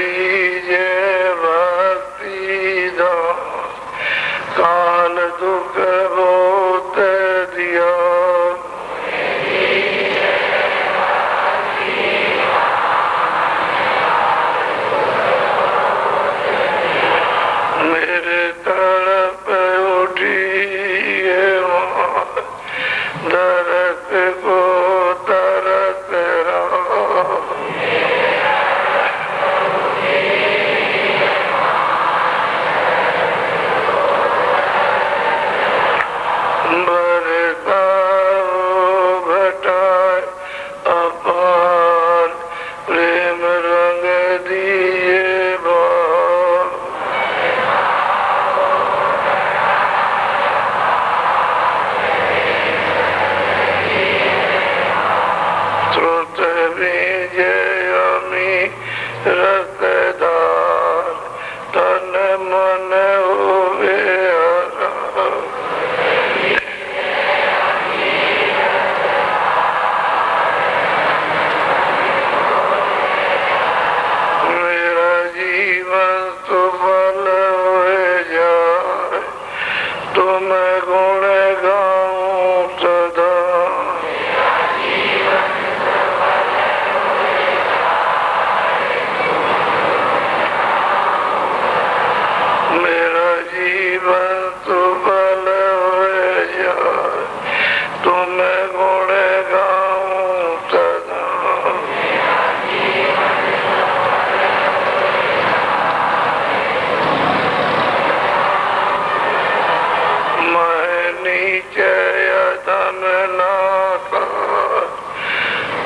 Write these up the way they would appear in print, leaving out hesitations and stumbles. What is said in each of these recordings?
दीजे भक्ति दान, काल दुख बहुत दिया। मेरे तड़प उठी दरस को तरस रहा। रसदार तन मन हुए हरा। मेरा जीवन सुफल हो जाए, तुम गुण गाऊं सदा।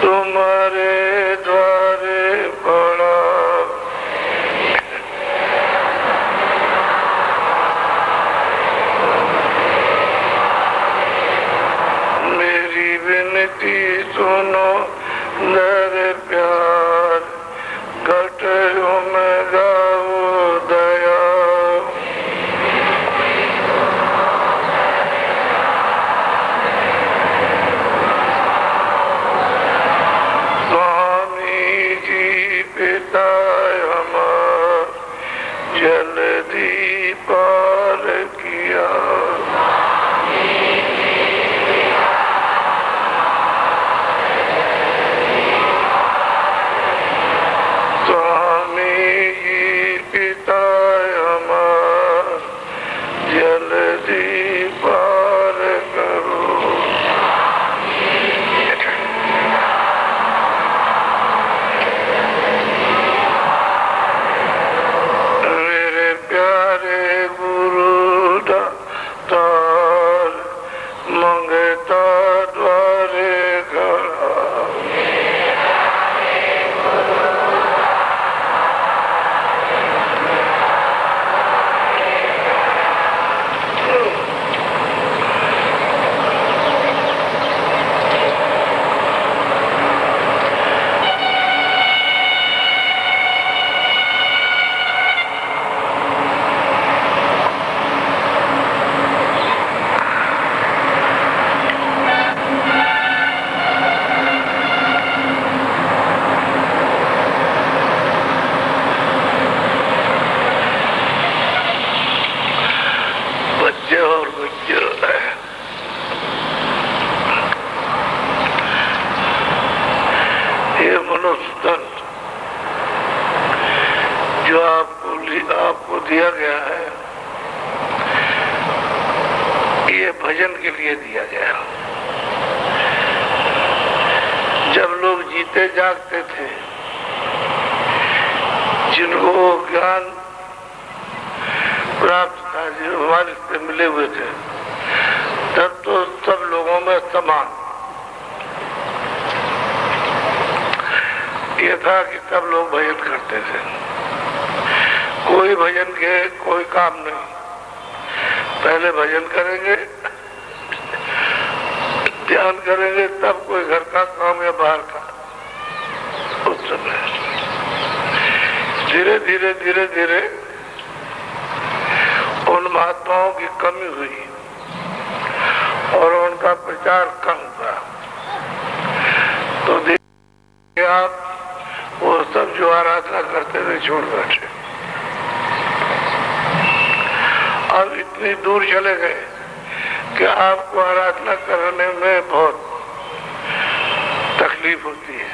तुम्हारे द्वारे पड़ा, मेरी विनती सुनो नर प्यार, कटहु में गाओ दया। पिता हमार जल्दी पार किया, स्वामी जी पिता हमार जल्दी पार करो। ये मनुष्य जो आपको दिया गया है, ये भजन के लिए दिया गया। जब लोग जीते जागते थे, जिनको ज्ञान प्राप्त था, जो हमारे से मिले हुए थे, तब तो सब लोगों में समान ये था कि सब लोग भजन करते थे। कोई भजन के कोई काम नहीं, पहले भजन करेंगे, ध्यान करेंगे, तब कोई घर का काम या बाहर का। उस समय धीरे धीरे धीरे धीरे उन महात्माओं की कमी हुई और उनका प्रचार कम हुआ। तो देखिए आप, वो सब जो आराधना करते थे छोड़ बैठे। अब इतनी दूर चले गए कि आपको आराधना करने में बहुत तकलीफ होती है,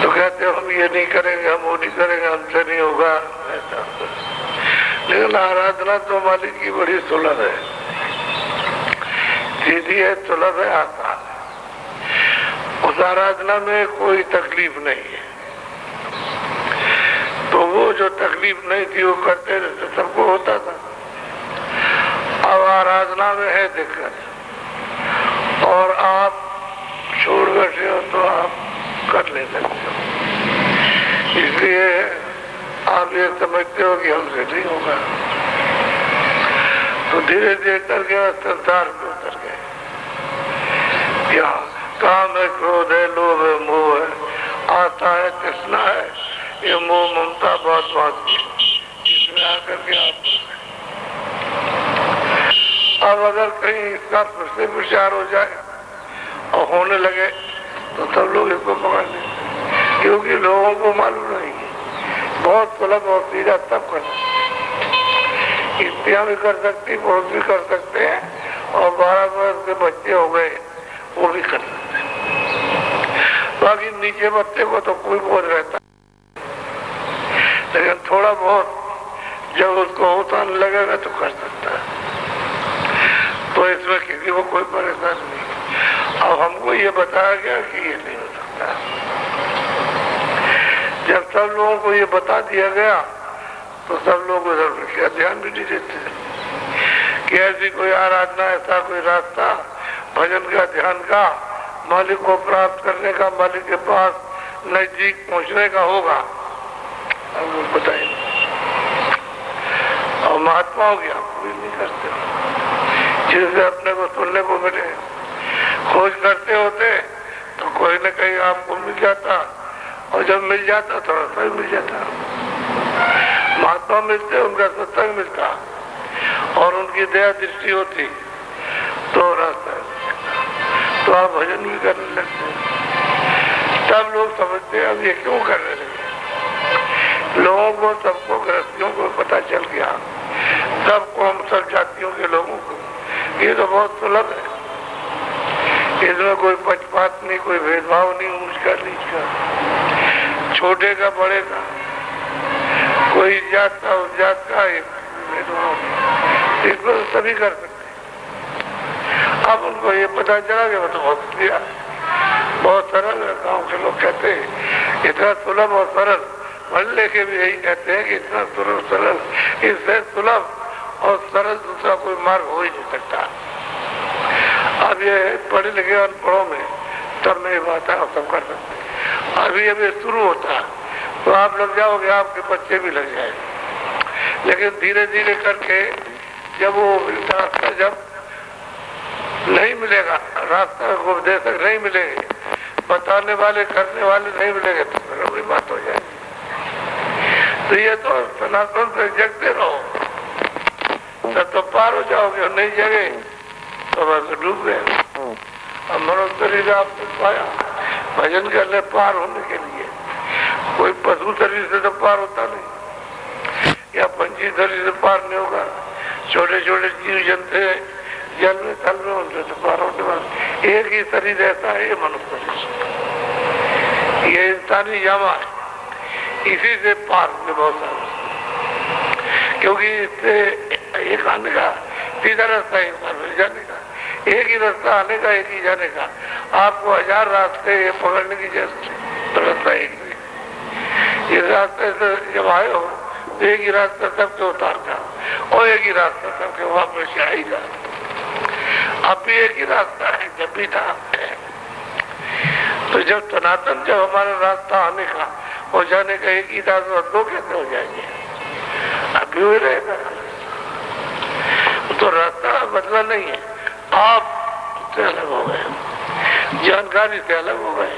तो कहते हम ये नहीं करेंगे, हम वो नहीं करेंगे, हमसे नहीं होगा ऐसा। लेकिन आराधना तो मालिक की बड़ी सुलभ है, सीधी है, सुलभ है, आसान है। उस आराधना में कोई तकलीफ नहीं है। तो वो जो तकलीफ नहीं थी वो करते रहते, सबको होता था। अब आराधना में है दिक्कत और आप छोड़ बैठे हो तो आप कर ले सकते हो। इसलिए आप ये समझते हो कि हमसे नहीं होगा, तो धीरे धीरे करके संसार में उतर गए। क्या काम है, क्रोध है, लोभ है, मोह है, आशा है, तृष्णा है, ये मोह ममता बहुत बात की, इसमें आकर के आप अब अगर कहीं इसका फिर से प्रचार हो जाए और होने लगे तो सब लोग इसको पकड़ लेंगे, क्योंकि लोगों को मालूम नहीं है बहुत सुलभ और सीधा सब करना। स्त्रियां भी कर सकती, पुरुष भी कर सकते हैं, और 12 वर्ष के बच्चे हो गए वो भी कर सकते हैं। बाकी नीचे बच्चे को तो कोई बोझ रहता, लेकिन थोड़ा बहुत जब उसको होता लगेगा तो कर सकता है। तो इसमें किसी को कोई परेशानी नहीं। अब हमको ये बताया गया कि ये नहीं हो सकता। जब सब लोगों को ये बता दिया गया तो सब लोग उधर क्या ध्यान भी नहीं देते कि ऐसी कोई आराधना, ऐसा कोई रास्ता भजन का, ध्यान का, मालिक को प्राप्त करने का, मालिक के पास नजदीक पहुंचने का होगा। अब वो बताइए, और महात्माओं की आप कोई नहीं करते, जिससे अपने को सुनने को मिले। खोज करते होते तो कोई न कहीं आपको मिल जाता, और जब मिल जाता थोड़ा सा ही मिल जाता। महात्मा मिलते, उनका सत्संग मिलता और उनकी दया दृष्टि होती तो रास्ता, तो आप भजन भी करने लगते। तब लोग समझते अब ये क्यों कर रहे हैं। लोगों को, सबको, गृहस्थियों को पता चल गया, सबको, हम सब जातियों के लोगों को, ये तो बहुत सुलभ है, इसमें कोई पक्षपात नहीं, कोई भेदभाव नहीं, ऊंच का नीच का, छोटे का बड़े का, कोई जात का उस जात का भेदभाव नहीं, इसको तो सभी कर सकते। अब उनको ये पता चला कि वो तो बहुत सरल है। गाँव के लोग कहते हैं इतना सुलभ और सरल, पढ़ के भी यही कहते हैं कि इतना सुलभ सरल, इससे सुलभ और सरल दूसरा कोई मार्ग हो ही नहीं सकता। अब ये पढ़े लिखे अनपढ़ों में तब में बात है, सब कर सकते। अभी शुरू होता तो आप लग जाओगे, आपके बच्चे भी लग जाएंगे, लेकिन धीरे धीरे करके जब वो रास्ता जब नहीं मिलेगा, रास्ता उपदेशक नहीं मिलेंगे, बताने वाले, करने वाले नहीं मिलेंगे, तो फिर वही बात हो जाएगी। तो ये तो सनातन से जगते रहो, तब तो पार हो जाओगे, और नहीं जगे तो बस डूब गए। अब मनुष्य शरीर आपने पाया भजन करने पार होने के लिए, कोई पशु शरीर से तो पार होता नहीं, या पंछी शरीर से पार नहीं होगा। छोटे छोटे जीव जंतु जल में, थल में, उनसे तो पार होने वाला एक ही शरीर ऐसा है, ये मनुष्य शरीर, ये इंसानी जामा है, इसी से पार होने बहुत सारा, क्योंकि इससे एक आने का सीधा रास्ता, एक बार मिल जाने का, एक ही रास्ता आने का, एक ही जाने का। आपको 1000 रास्ते पकड़ने की जरूरत है, तो रास्ता एक नहीं। इस रास्ते से जब आए हो तो एक ही रास्ता सबके उतार का, और एक ही रास्ता सबके वापस आएगा। अब भी एक ही रास्ता है, जब भी था। तो जब सनातन, जब हमारा रास्ता आने का, हो जाने का एक ही रास्ता, दो कैसे हो जाएंगे? अभी हुए रहेगा, तो रास्ता बदला नहीं है, आप से अलग हो गए, जानकारी से अलग हो गए,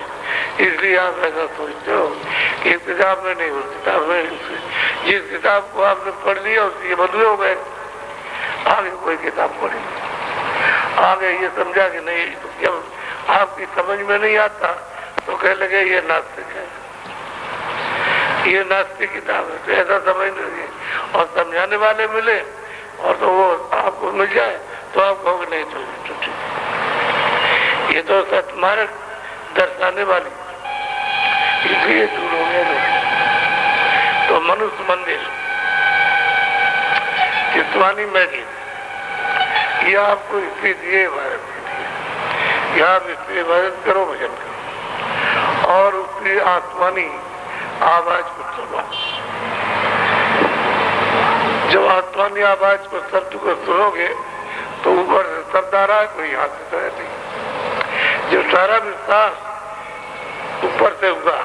इसलिए आप ऐसा सोचते हो कि इस किताब में नहीं, उस किताब में, जिस किताब को आपने पढ़ लिया उसके बदले हो गए। आगे कोई किताब पढ़ी, आगे ये समझा कि नहीं, तो जब आपकी समझ में नहीं आता तो कह लगे ये नास्तिक है, ये नास्तिक किताब है, तो ऐसा समझ लीजिए। और समझाने वाले मिले और तो वो आपको मिल जाए तो आप कहोगे नहीं तो ठीक। ये तो सतमार्ग दर्शाने वाली, इसलिए दूर हो गए लोग। तो मनुष्य मंदिर चितवानी मैगी ये आपको इसलिए दिए भारत के लिए, आप इसलिए इबादत करो, भजन करो और उसकी आसमानी आवाज को सुनो। जब आसमानी आवाज को, शब्द को सुनोगे तो ऊपर से शब्द आ रहा है, कोई यहाँ से तो नहीं। जो सारा विश्वास ऊपर से हुआ,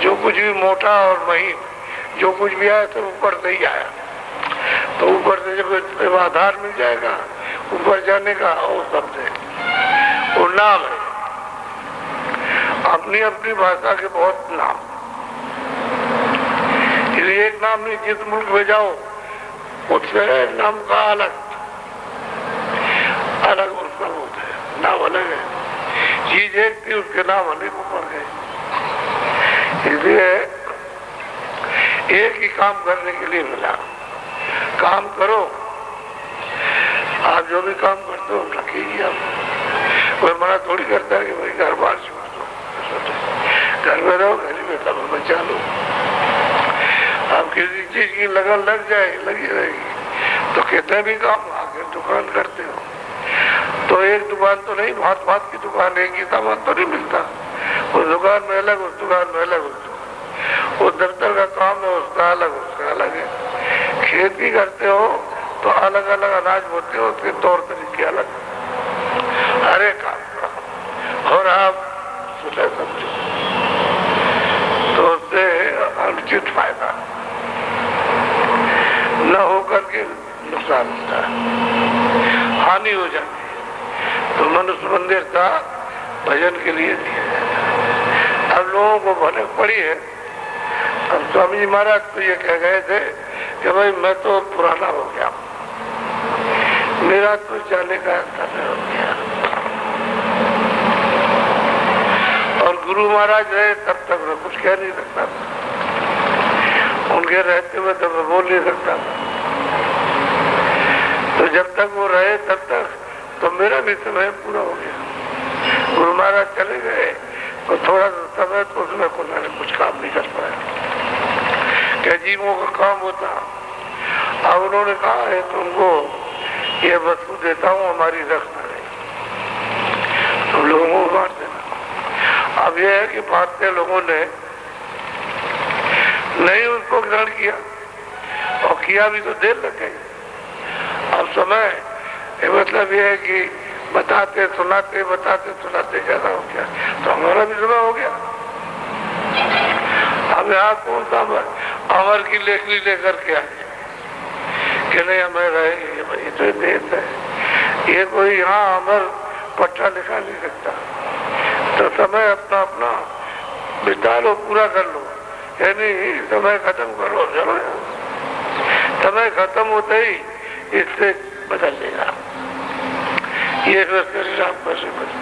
जो कुछ भी मोटा और महीन जो कुछ भी आया सब ऊपर से ही आया। तो ऊपर से जब आधार मिल जाएगा ऊपर जाने का, और शब्द है वो नाम है। अपनी अपनी भाषा के बहुत नाम, इसलिए एक नाम नहीं, जिस मुल्क में जाओ उससे नाम का अलग अलग उसका होता है, नाम अलग है। चीज एक थी उसके नाम अनेकों पड़ गए। इसलिए एक ही काम करने के लिए मिला, काम करो। आप जो भी काम करते हो अपना कीजिए। आप कोई मना थोड़ी करता है कि भाई घर बार छोड़ दो, घर में रहो, घर में सब बचा लो। आप किसी चीज की लगन लग जाए, लगी रहेगी तो कितने भी काम आगे दुकान करते हो तो एक दुकान तो नहीं, भात भात की दुकान, एक ही सामान तो नहीं मिलता। उस दुकान में अलग, उस दुकान में अलग, उस दफ्तर का काम है उसका अलग, उसका अलग है। खेती करते हो तो अलग अलग अनाज बोते हो, उसके तौर तरीके अलग, हर एक काम। और आप सुने समझो तो उससे अनुचित फायदा न होकर के नुकसान होता है, हानि हो जाती है। तो मनुष्य मंदिर था भजन के लिए दिया जाए। अब लोगों को भनक पड़ी है। अब स्वामी जी महाराज तो ये कह गए थे कि भाई मैं तो पुराना हो गया, मेरा तो जाने का समय हो गया। और गुरु महाराज रहे तब तक मैं कुछ कह नहीं सकता था, उनके रहते हुए तो मैं बोल नहीं सकता था। तो जब तक वो रहे तब तक तो मेरा भी समय पूरा हो गया। गुरु महाराज चले गए तो थोड़ा सा समय तो उसमें कुछ काम नहीं कर पाया, क्या जीवों का काम होता। अब उन्होंने कहा है तुमको ये वस्तु देता हूँ, हमारी रखना नहीं, तुम लोगों को बांट देना। अब यह है कि भारतीय लोगों ने नहीं उसको ग्रहण किया, और किया भी तो देर लग गई। अब समय मतलब यह है कि बताते सुनाते ज्यादा हो गया, तो हमारा भी समय हो गया। अब यहाँ कौन सा अमर की लेखनी लेकर के आए कि नहीं हमें रहेंगे, भाई तो देश है, ये कोई यहाँ अमर पट्टा लिखा नहीं सकता। तो समय अपना अपना बिता लो, पूरा कर लो, यानी समय खत्म करो, चलो। समय खत्म होते ही इससे बदल देगा, ये शरीर आप कैसे बदल,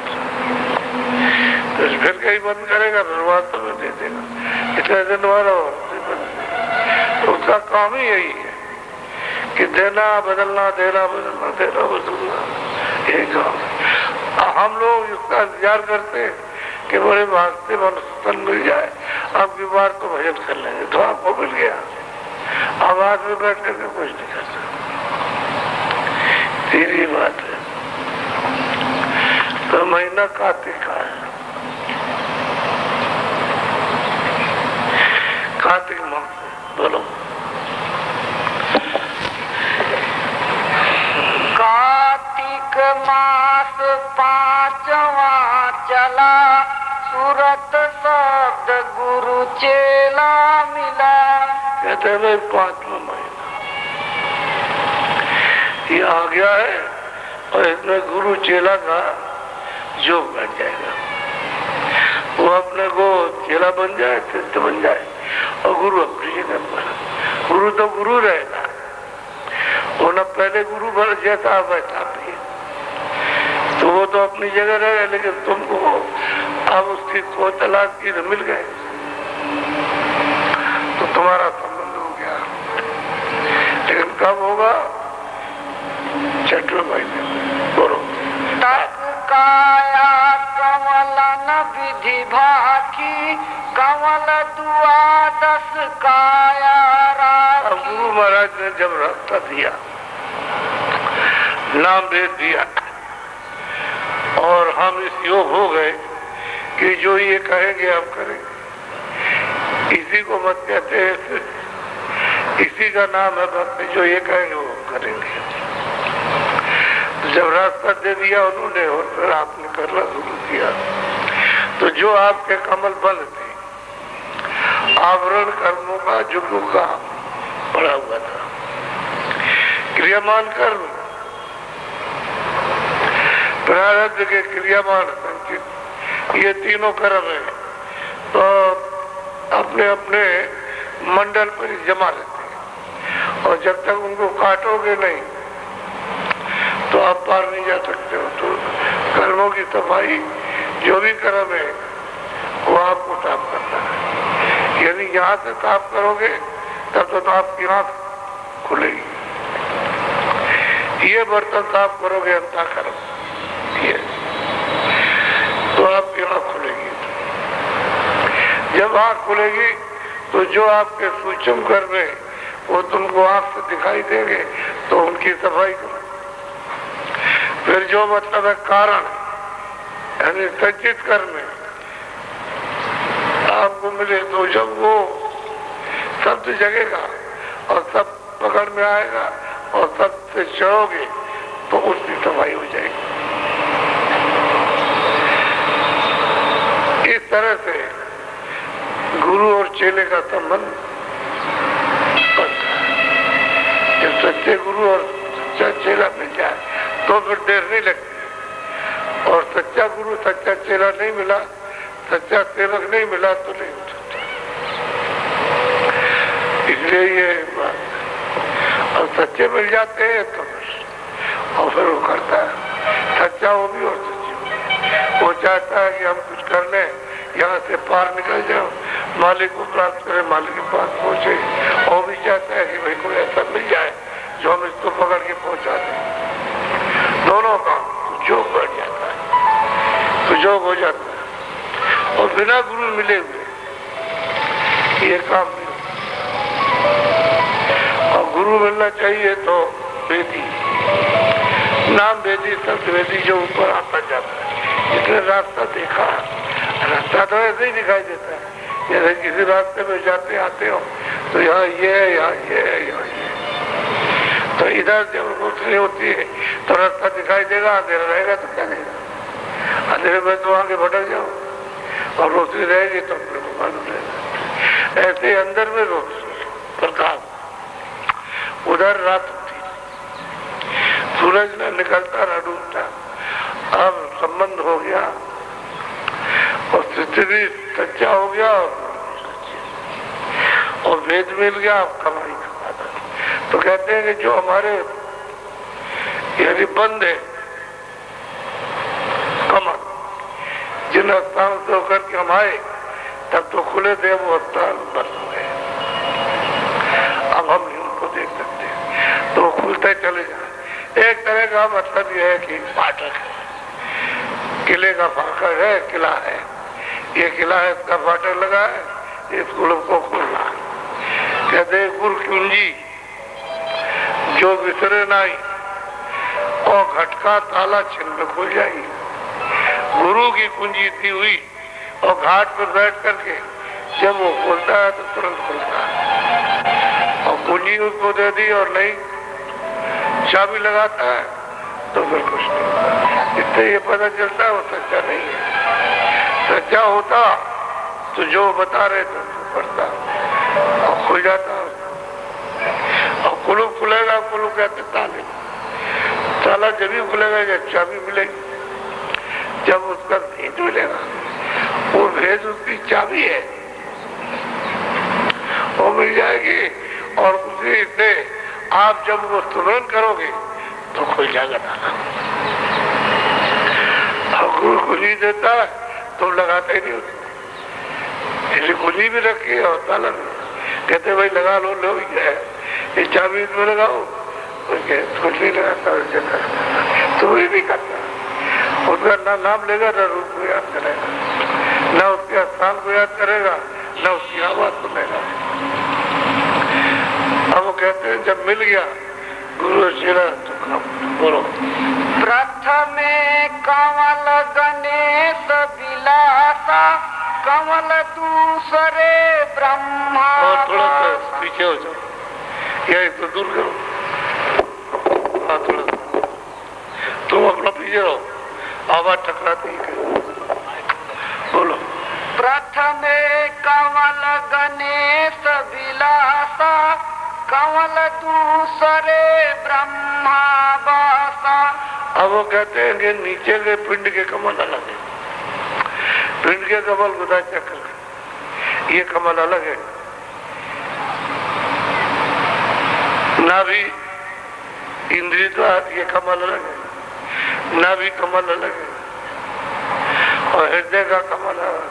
तो फिर कहीं बंद करेगा, फिर बात तो दे देगा, इतने दिन वाला तो उसका काम ही यही है कि देना बदलना, देना बदलना, देना बदलना, यही काम। हम लोग इसका इंतजार करते हैं कि बड़े भागते मन मिल जाए, अब की बार तो भजन कर लेंगे, तो आपको मिल गया, आवाज में बैठ करके कुछ नहीं कर सकते। सीधी बात है। तो महीना कार्तिक का है, कार्तिक मास, बोलो कार्तिक मास पांचवा चला, सूरत शब्द गुरु चेला मिला। कहते हैं भाई 5वां महीना ये आ गया है, और इसमें गुरु चेला का योग बन जाएगा। वो अपने को चेला बन जाए, शिष्य बन जाए, और गुरु अपनी जगह पर। गुरु तो गुरु रहेगा, वो न पहले गुरु भर जैसा वैसा भी, तो वो तो अपनी जगह रहेगा, लेकिन तुमको अब उसकी खोज तलाश की तो मिल गए। तुम्हारा संबंध हो गया। लेकिन कब होगा? 6वें महीने में। बोलो। तक काया कमल न विधि भाकी, कमल द्वादश काया राखी। अब गुरु महाराज ने जब रास्ता दिया, नाम भेज दिया, और हम इस योग हो गए कि जो ये कहेंगे हम करेंगे। इसी को मत कहते हैं, इसी का नाम है भक्ति। जो ये कहेंगे वो करेंगे। तो जब रास्ता दे दिया उन्होंने और फिर आपने करना शुरू किया, तो जो आपके कमल बंद थे, आवरण कर्मों का जुगों का पड़ा हुआ था, क्रियामान कर्म, प्रारब्ध के क्रियामान संचित, ये तीनों कर्म है, तो अपने अपने मंडल पर ही जमा रहते हैं। और जब तक उनको काटोगे नहीं तो आप पार नहीं जा सकते हो। तो कर्मों की सफाई, जो भी कर्म है वो आपको साफ करना है। यदि यहाँ से साफ करोगे तब तो आपकी आँख खुलेगी। ये बर्तन साफ करोगे अंतःकरण, ये तो आपकी आँख खुलेगी। जब आँख खुलेगी तो जो आपके सूक्ष्म कर्म है वो तुमको आँख से दिखाई देंगे, तो उनकी सफाई करो। फिर जो मतलब है कारण, यानी संचित कर्म है, आपको मिले, तो जब वो शब्द जगेगा और सब पकड़ में आएगा और सब से चढ़ोगे तो उसकी सफाई हो जाएगी। इस तरह से गुरु और चेले का संबंध बनता है। जब सच्चे गुरु और सच्चा चेला मिल जाए तो फिर देर नहीं लगती। और सच्चा गुरु सच्चा चेला नहीं मिला, सच्चा सेवक नहीं मिला तो नहीं हो सकता। इसलिए ये बात, और सच्चे मिल जाते हैं तो और फिर वो करता है, सच्चा वो भी और सच्ची वो चाहता है कि हम कुछ कर लें, यहाँ से पार निकल जाओ, मालिक को प्राप्त करें, मालिक के पास पहुंचे। वो भी चाहता है कि भाई कोई ऐसा मिल जाए जो हम इसको पकड़ के पहुंचा दें। दोनों का जोग बढ़ जाता है, तो जोग हो जाता है। और बिना गुरु मिले हुए ये काम नहीं होता। और गुरु मिलना चाहिए तो वेदी, नाम वेदी, शब्द वेदी, जो ऊपर आता जाता है। इसने रास्ता देखा, रास्ता तो ऐसे ही दिखाई देता है। जैसे किसी रास्ते में जाते आते हो तो यहाँ ये है, यहाँ ये है, यहाँ ये। तो इधर जब रोशनी होती है तो रास्ता दिखाई देगा, अंधेरा रहेगा तो क्या देगा? अंधेरे में तो आगे भटक जाओ, और रोशनी रहेगी तो अपने को मालूम रहेगा। ऐसे अंदर में रोशनी, प्रकाश, उधर रात होती, सूरज न निकलता न डूबता। अब संबंध हो गया और स्थिति सच्चा हो गया और वेद मिल गया, आप कमाई का साधन। तो कहते हैं कि जो हमारे यानी बंद है कमर, जिन स्थान से होकर के हम आए तब तो खुले थे, वो स्थान बंद हो गए। अब हम उनको देख सकते हैं, तो खुलते चले जाए। एक तरह का मतलब यह है कि फाटक है, किले का फाटक है, किला है, ये किला है, इसका फाटक लगा है, इसको को खुलना है। कहते गुरु कुंजी जो विसरे नाई, और घटका ताला छिन्न खुल जाएगी। गुरु की कुंजी थी हुई और घाट पर बैठ करके जब वो खुलता है तो तुरंत खुलता है। और कुंजी उसको दे दी और नहीं चाबी लगाता है तो फिर कुछ नहीं। इससे ये पता चलता है वो सच्चा नहीं है। सच्चा होता तो जो बता रहे थे तो पढ़ता और खुल जाता। और कुलूप खुलेगा, कुलूप कहते ताले, ताला जब भी खुलेगा जब चाबी मिलेगी, जब उसका भेद मिलेगा। वो भेद उसकी चाबी है, वो मिल जाएगी। और उसी से आप जब वो सुमरन करोगे तो खुल जाएगा ताला। और गुरु कुंजी देता है तो लगाते ही नहीं होते, इसलिए कुंजी भी रखी और ताला भी। कहते भाई लगा लो, लो क्या है, ये चाबी इसमें लगाओ। कुछ नहीं लगाता, तो वही नहीं करता। उसका ना नाम लेगा ना रूप को याद करेगा, ना उसके स्थान को याद करेगा, ना उसकी आवाज सुनेगा। अब वो कहते हैं जब मिल गया गुरु और चेला तो बोलो। प्रथमे कमल गणेश विलासा, कमल दूसरे ब्रह्मा। और थोड़ा सा पीछे हो जाओ, या इसको दूर करो। हाँ थोड़ा तुम अपना पीछे रहो, आवाज टकराती है। बोलो। प्रथमे कमल गणेश विलासा, कमल दूसरे ब्रह्मा वासा। अब वो कहते हैं कि नीचे के पिंड के कमल अलग है। पिंड के कमल गुदा चक्र, ये कमल अलग है। नाभि इंद्रिय द्वार, ये कमल अलग है। नाभि कमल अलग है, और हृदय का कमल अलग,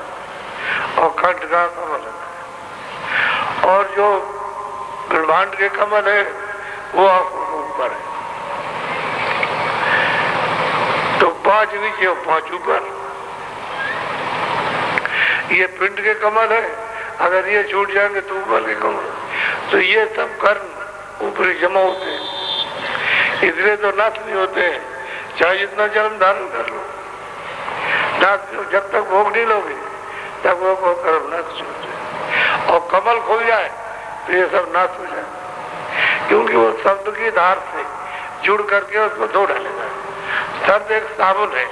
और कंठ का कमल अलग, और जो ब्रह्मांड के कमल है वो आंखों के ऊपर है। तो 5 नीचे और 5 ऊपर, ये पिंड के कमल है। अगर ये छूट जाएंगे तो ऊपर के कमल, तो ये सब कर्ण ऊपरी जमा होते हैं, इसलिए तो नाश नहीं होते हैं, चाहे जितना जन्म धारण कर लो। नाश जब तक भोग नहीं लोगे तब वो कर्म नाश होते। और कमल खुल जाए तो ये सब नाश हो जाए, क्योंकि वो शब्द की धार से जुड़ करके उसको धो डालेगा। शब्द एक साबुन है,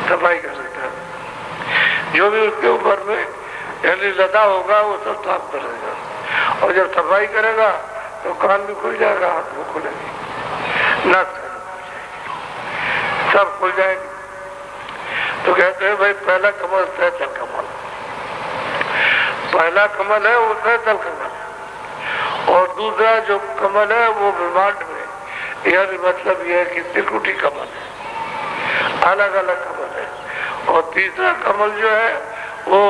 सफाई कर सकता है। जो भी उसके ऊपर में यानी लदा होगा वो सब साफ कर देगा, और जब सफाई करेगा तो कान भी खुल जाएगा, हाथ भी खुलेगी, नाक सब खुल जाएगी। तो कहते हैं भाई पहला कमल सहचल कमल, पहला कमल है वो सहचल कमल, और दूसरा जो कमल है वो ब्रह्मांड में, यानी मतलब यह है कि त्रिकुटी कमल है, अलग अलग कमल है। और तीसरा कमल जो है वो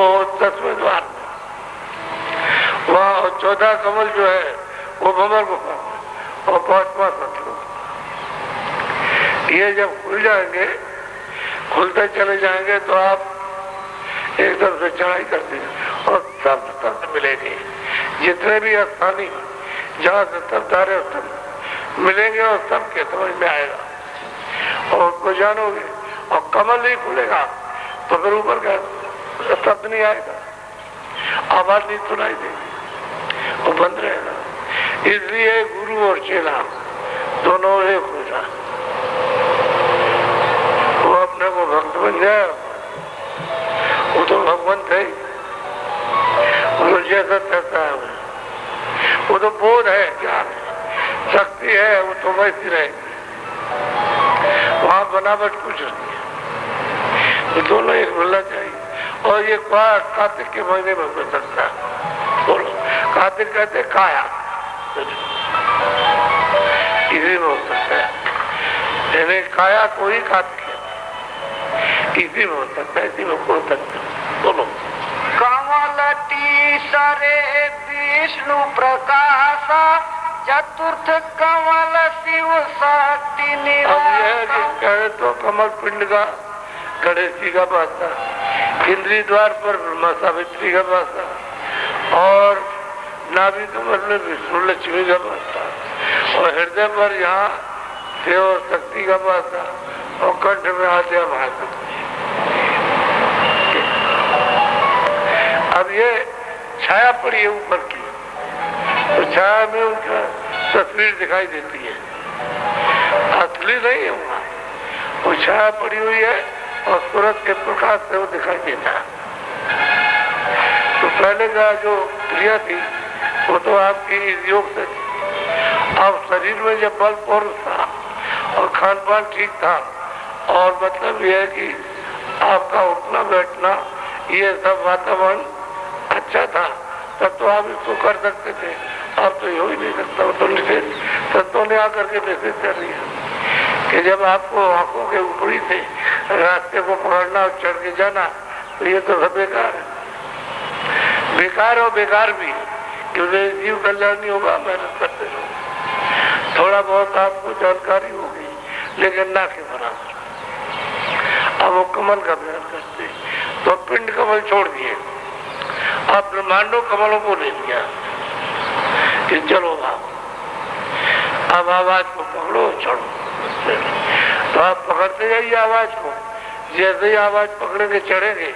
10वें द्वार में, वहाँ 14 कमल जो है वो भंवर गुफा में, और 5वां सतलुज। ये जब खुल जाएंगे, खुलते चले जाएंगे तो आप एक तरफ से चढ़ाई करते हैं और सब मिलेंगे। जितने भी स्थानीय जहाँ से सब तारे सब मिलेंगे और सबके समझ में आएगा और उसको जानोगे। और कमल नहीं खुलेगा तो फिर ऊपर का शब्द नहीं आएगा, आवाज नहीं सुनाई देगी, वो बंद रहेगा। इसलिए गुरु और चेला दोनों एक हो जाए, वो अपने को भक्त बन जाए। वो तो भगवान थे, वो जैसा कहता है वो तो बोध है, ज्ञान है, शक्ति है, वो तो वैसी रहेगी, वहां बनावट कुछ नहीं है। तो दोनों एक मिलना चाहिए। और ये कार्तिक के महीने में हो सकता है। बोलो, कार्तिक कहते काया, इसी में हो सकता है, यानी काया को ही कार्तिक है, इसी में हो सकता है, इसी में हो सकता है। बोलो। कमल तीसरे विष्णु प्रकाश, चतुर्थ कमल शिव शक्ति निवास। कहे तो कमल पिंड का गणेश जी का पासा, इंद्रिय द्वार पर ब्रह्मा सावित्री का पासा, और नाभि कमल में विष्णु लक्ष्मी का पासा, और हृदय पर यहाँ शिव और शक्ति का पासा, और कंठ में आद्या महाशक्ति। अब ये छाया पड़ी है ऊपर की, तो छाया में उनका तस्वीर दिखाई देती है, असली नहीं है वहाँ, वो छाया पड़ी हुई है और सूरज के प्रकाश से वो दिखाई देता है। तो पहले का जो क्रिया थी वो तो आपकी इस योग से थी। अब शरीर में जब बल पूर्ण था और खान पान ठीक था, और मतलब यह है कि आपका उठना बैठना ये सब वातावरण अच्छा था, तब तो आप इसको कर सकते थे। अब तो हो ही नहीं सकता, वो तो निषेध, संतों ने आकर के निषेध कर दिया कि जब आपको आंखों के ऊपरी से रास्ते को पकड़ना और चढ़ के जाना, तो ये तो सब बेकार है, बेकार और बेकार भी है। कि जीव कल्याण नहीं होगा, मेहनत करते रहो, थोड़ा बहुत आपको जानकारी होगी लेकिन ना के बराबर। अब वो कमल का बयान करते तो पिंड कमल छोड़ दिए, अब ब्रह्मांडों कमलों को ले लिया कि चलो अब आवाज को पकड़ो छोड़ो। तो आप पकड़ते जाइए आवाज को, जैसे ही आवाज पकड़ेंगे चढ़ेंगे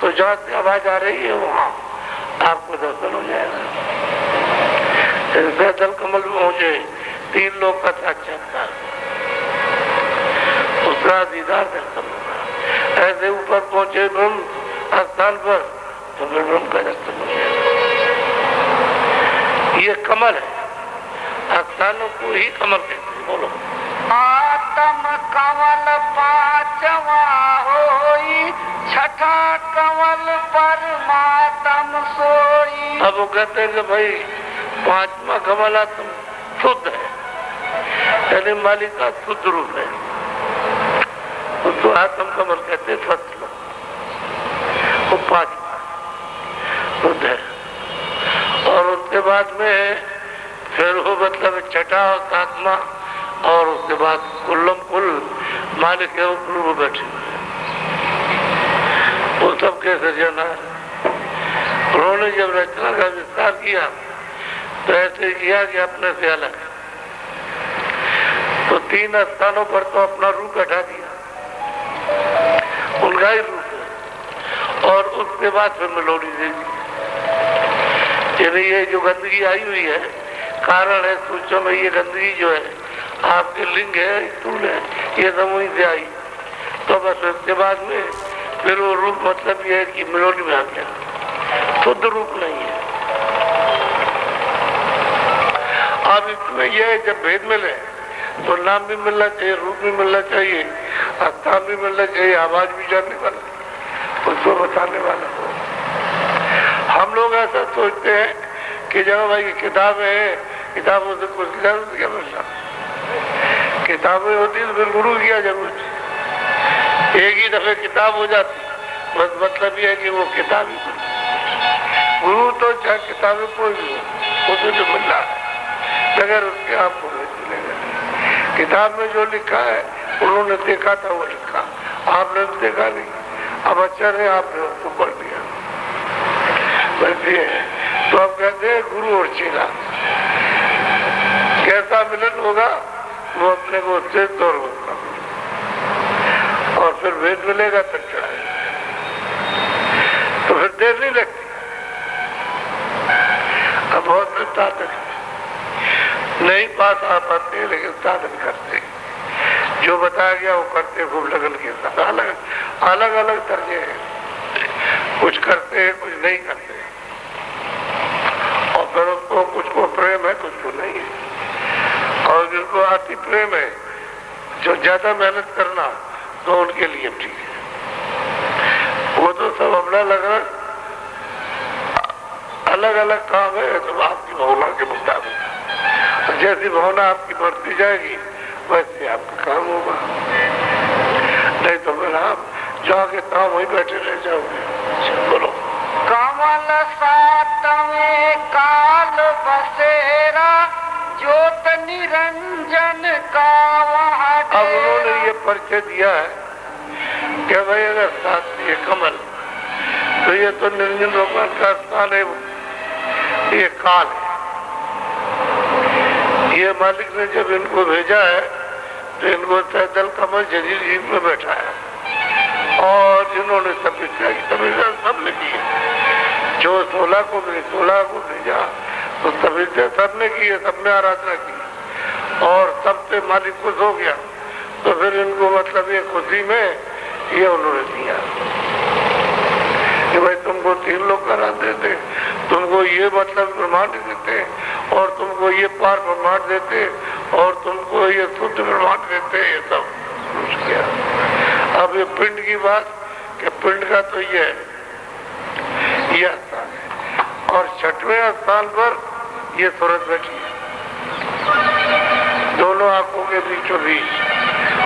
तो जहां से आवाज आ रही है वहां आपको दर्शन हो जाएगा। दल कमल में पहुंचे 3 लोग का साक्षात्कार, उसका दीदार दर्शन होगा। ऐसे ऊपर पहुंचे ब्रह्म स्थान पर तो फिर ब्रह्म का दर्शन हो जाएगा। ये कमल है, स्थानों को ही कमल कहते हैं। बोलो आत्म कमल पांचवा होई, छठा कमल परमात्म सोई। अब वो कहते हैं कि भाई 5वां कमल आत्म शुद्ध है, यानी मालिक का शुद्ध रूप है, उसको आत्म कमल कहते हैं। फर्स्ट वो 5वां शुद्ध है। और उसके बाद में फिर वो मतलब 6ठा और 7वां, और उसके बाद कुल्लम कुल मालिक है वो बैठे वो सब कैसे जाना है। उन्होंने जब रचना का विस्तार किया तो ऐसे किया कि अपने से अलग, तो 3 स्थानों पर तो अपना रूप हटा दिया, उनका ही रूप है, और उसके बाद फिर मेलोडी दे दी। यानी ये जो गंदगी आई हुई है, कारण है सोचो में, ये गंदगी जो है आपके लिंग है, स्थूल है, ये सब वहीं से आई। तो बस उसके बाद में फिर वो रूप मतलब ये है कि मेलोडी में आ गया, शुद्ध रूप नहीं है। अब इसमें यह है जब भेद मिले तो नाम भी मिलना चाहिए, रूप भी मिलना चाहिए, स्थान भी मिलना चाहिए, आवाज भी जानने वाला, उसको बताने वाला हो। हम लोग ऐसा सोचते हैं कि जब भाई किताबें हैं, किताबों से कुछ जरूरत क्या मिलना, किताबें होती तो फिर गुरु किया जरूर, एक ही दफे किताब हो जाती, बस मतलब यह है कि वो किताब ही गुरु तो चाहे किताबें कोई भी हो, वो तो मिल रहा है, बगैर उसके आपको मिलेगा। किताब में जो लिखा है उन्होंने देखा था वो लिखा, आपने देखा नहीं। अब अच्छा है आपने उसको पढ़ लिया, बस ये है। तो अब कहते हैं गुरु और चेला कैसा मिलन होगा, वो अपने को उससे तौर होगा, और फिर वेद मिलेगा तब चढ़ाएगा, तो फिर देर नहीं लगती। अब बहुत ताकत नहीं पास आ पाते, लेकिन साधन करते, जो बताया गया वो करते खूब लगन के साथ। अलग अलग अलग दर्जे हैं, कुछ करते हैं कुछ नहीं करते, और फिर उसको कुछ को प्रेम है कुछ को नहीं है। और जिनको अति प्रेम है, जो ज्यादा मेहनत करना, तो उनके लिए ठीक है। वो तो सब अपना लगना अलग अलग काम है, तो आपकी भावना के मुताबिक जैसी भावना आपकी बढ़ती जाएगी वैसे आपका काम होगा, नहीं तो फिर आप जाके काम वही बैठे रह जाओगे। बोलो कमल सातवें काल बसेरा, ज्योत निरंजन का वहाँ। अब उन्होंने ये परिचय दिया है कि भाई अगर साथ ये कमल, तो ये तो निरंजन भगवान का स्थान है, ये काल है। ये मालिक ने जब इनको भेजा है तो इनको दल कमल जजीर जीव में बैठा है, और जिन्होंने तपस्या की तपस्या सबने की, जो 16 को भेजा तो तपस्या सबने की है, सबने आराधना की, और सबसे मालिक खुश हो गया, तो फिर इनको मतलब ये खुशी में ये उन्होंने दिया कि भाई तुमको 3 लोग करा देते, तुमको ये मतलब ब्रह्मांड देते, और तुमको ये पार ब्रह्मांड देते, और तुमको ये शुद्ध ब्रह्मांड देते, ये सब कुछ किया। अब ये पिंड की बात, कि पिंड का तो ये स्थान है, और 6वें स्थान पर ये सूरज बैठी है, दोनों आंखों के बीचों बीच,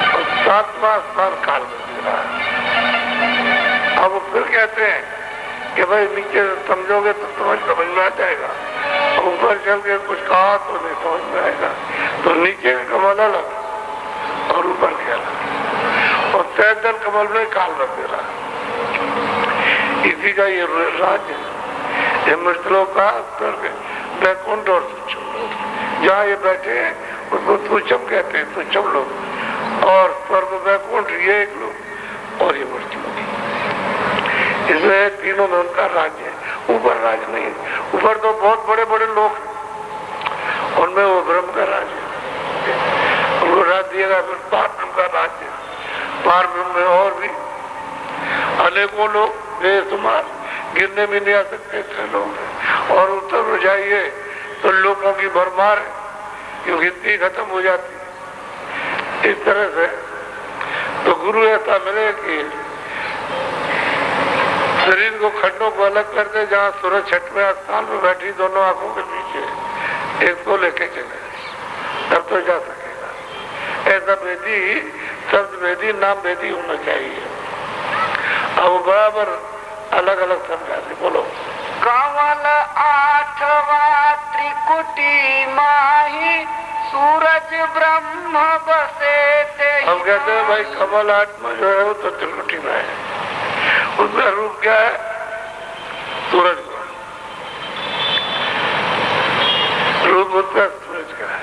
और 7वां स्थान काल में दिख रहा है। अब फिर कहते हैं कि भाई नीचे समझोगे तो समझ में आ जाएगा, ऊपर चल के कुछ कहा तो नहीं समझ में आएगा, तो नीचे का कमल अलग और ऊपर के अलग, और तैदल कमल में काल बसेरा। इसी का ये राज्य ये मृतलों का स्वर्ग वैकुंठ और सूक्ष्म लोग, जहाँ ये बैठे हैं उसको सूक्ष्म कहते हैं, सूक्ष्म लोग, और स्वर्ग वैकुंठ ये एक लोग और ये मृतलोक। इसमें तीनों में उनका राज्य है, ऊपर राज नहीं है। ऊपर तो बहुत बड़े बड़े लोग हैं, उनमें वो ब्रह्म का राज है, उनको राज दिएगा। फिर पार ब्रह्म का राज है, पार ब्रह्म में और भी अनेकों लोग बेशुमार, गिरने भी नहीं आ सकते इतने लोग हैं। और उत्तर हो जाइए तो लोगों की भरमार है, क्योंकि गिनती खत्म हो जाती है। इस तरह से तो गुरु ऐसा मिले कि शरीर को खंडों को अलग कर दे, जहाँ सूरज छठवें स्थान में बैठी दोनों आंखों के पीछे, इसको लेके चले तब तो जा सकेगा। ऐसा वेदी, शब्द वेदी, नाम वेदी होना चाहिए। अब बराबर अलग अलग समझाते। बोलो। कमल आठवा त्रिकुटी माही सूरज ब्रह्म बसे ते। हम कहते हैं भाई कमल आत्मा जो है वो तो त्रिकुटी में है, उसका रूप क्या है? सूरज का रूप उसका सूरज का है,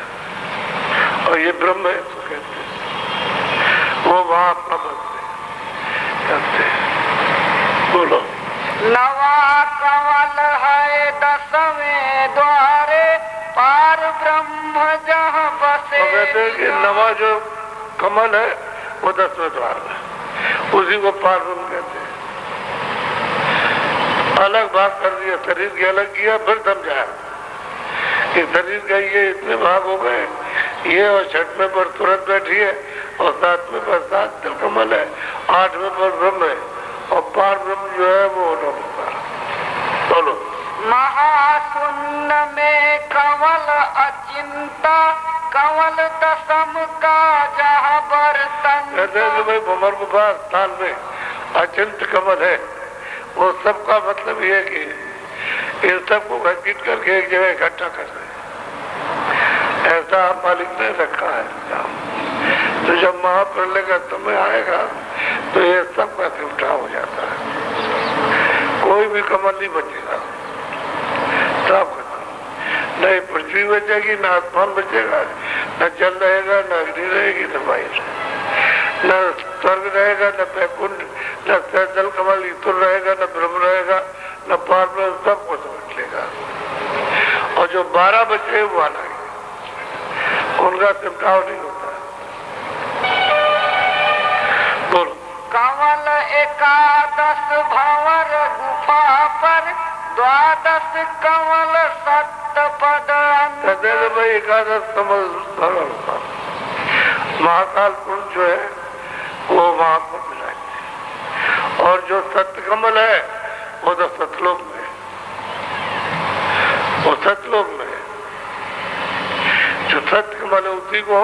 और ये ब्रह्म है तो कहते हैं, वो वहां अपना बनते करते हैं। बोलो। नवा कमल है दसवें द्वारे पार ब्रह्म जहाँ बसे। तो कहते हैं कि नवा जो कमल है वो 10वें द्वार में, उसी को पार ब्रह्म कहते हैं। अलग भाग कर दिया, शरीर के अलग किया, फिर समझाया कि शरीर का ये इतने भाग हो गए, ये और छठवें पर तुरंत बैठी है, और 7वें पर 7 कमल है, 8वें पर ब्रह्म है, और पार ब्रह्म जो है वो नमस्कार। बोलो। महाशून्य में कमल अचिंता कमल दसम का जहाँ बर्तन। कहते हैं कि भाई भंवर गुफा स्थान में अचिंत कमल है, वो सबका मतलब ये है कि इन सबको घसीट करके एक जगह इकट्ठा कर रहे, ऐसा मालिक ने रखा है काम। तो जब महाप्रलय का समय आएगा तो ये सबका सिमटा हो जाता है, कोई भी कमल नहीं बचेगा, सब खत्म। न पृथ्वी बचेगी, न आसमान बचेगा, न जल रहेगा, न अग्नि रहेगी, न वायु, न स्वर्ग रहेगा, न वैकुंठ, न जल कमल ईश्वर रहेगा, न ब्रह्म रहेगा, न पार ब्रह्म, सब कुछ बच लेगा। और जो 12 बचे वो अलग, उनका सिमटाव नहीं होता। बोलो। कमल एकादश भंवर गुफा पर 12 कमल सप्तपद। कहते हैं भाई एकादश कमल भंवर गुफा, महाकाल पुरुष जो है वो वहां पर मिला है, और जो सत्य कमल है वो तो सतलोक में, वो सतलोक में जो सत्य कमल है उसी को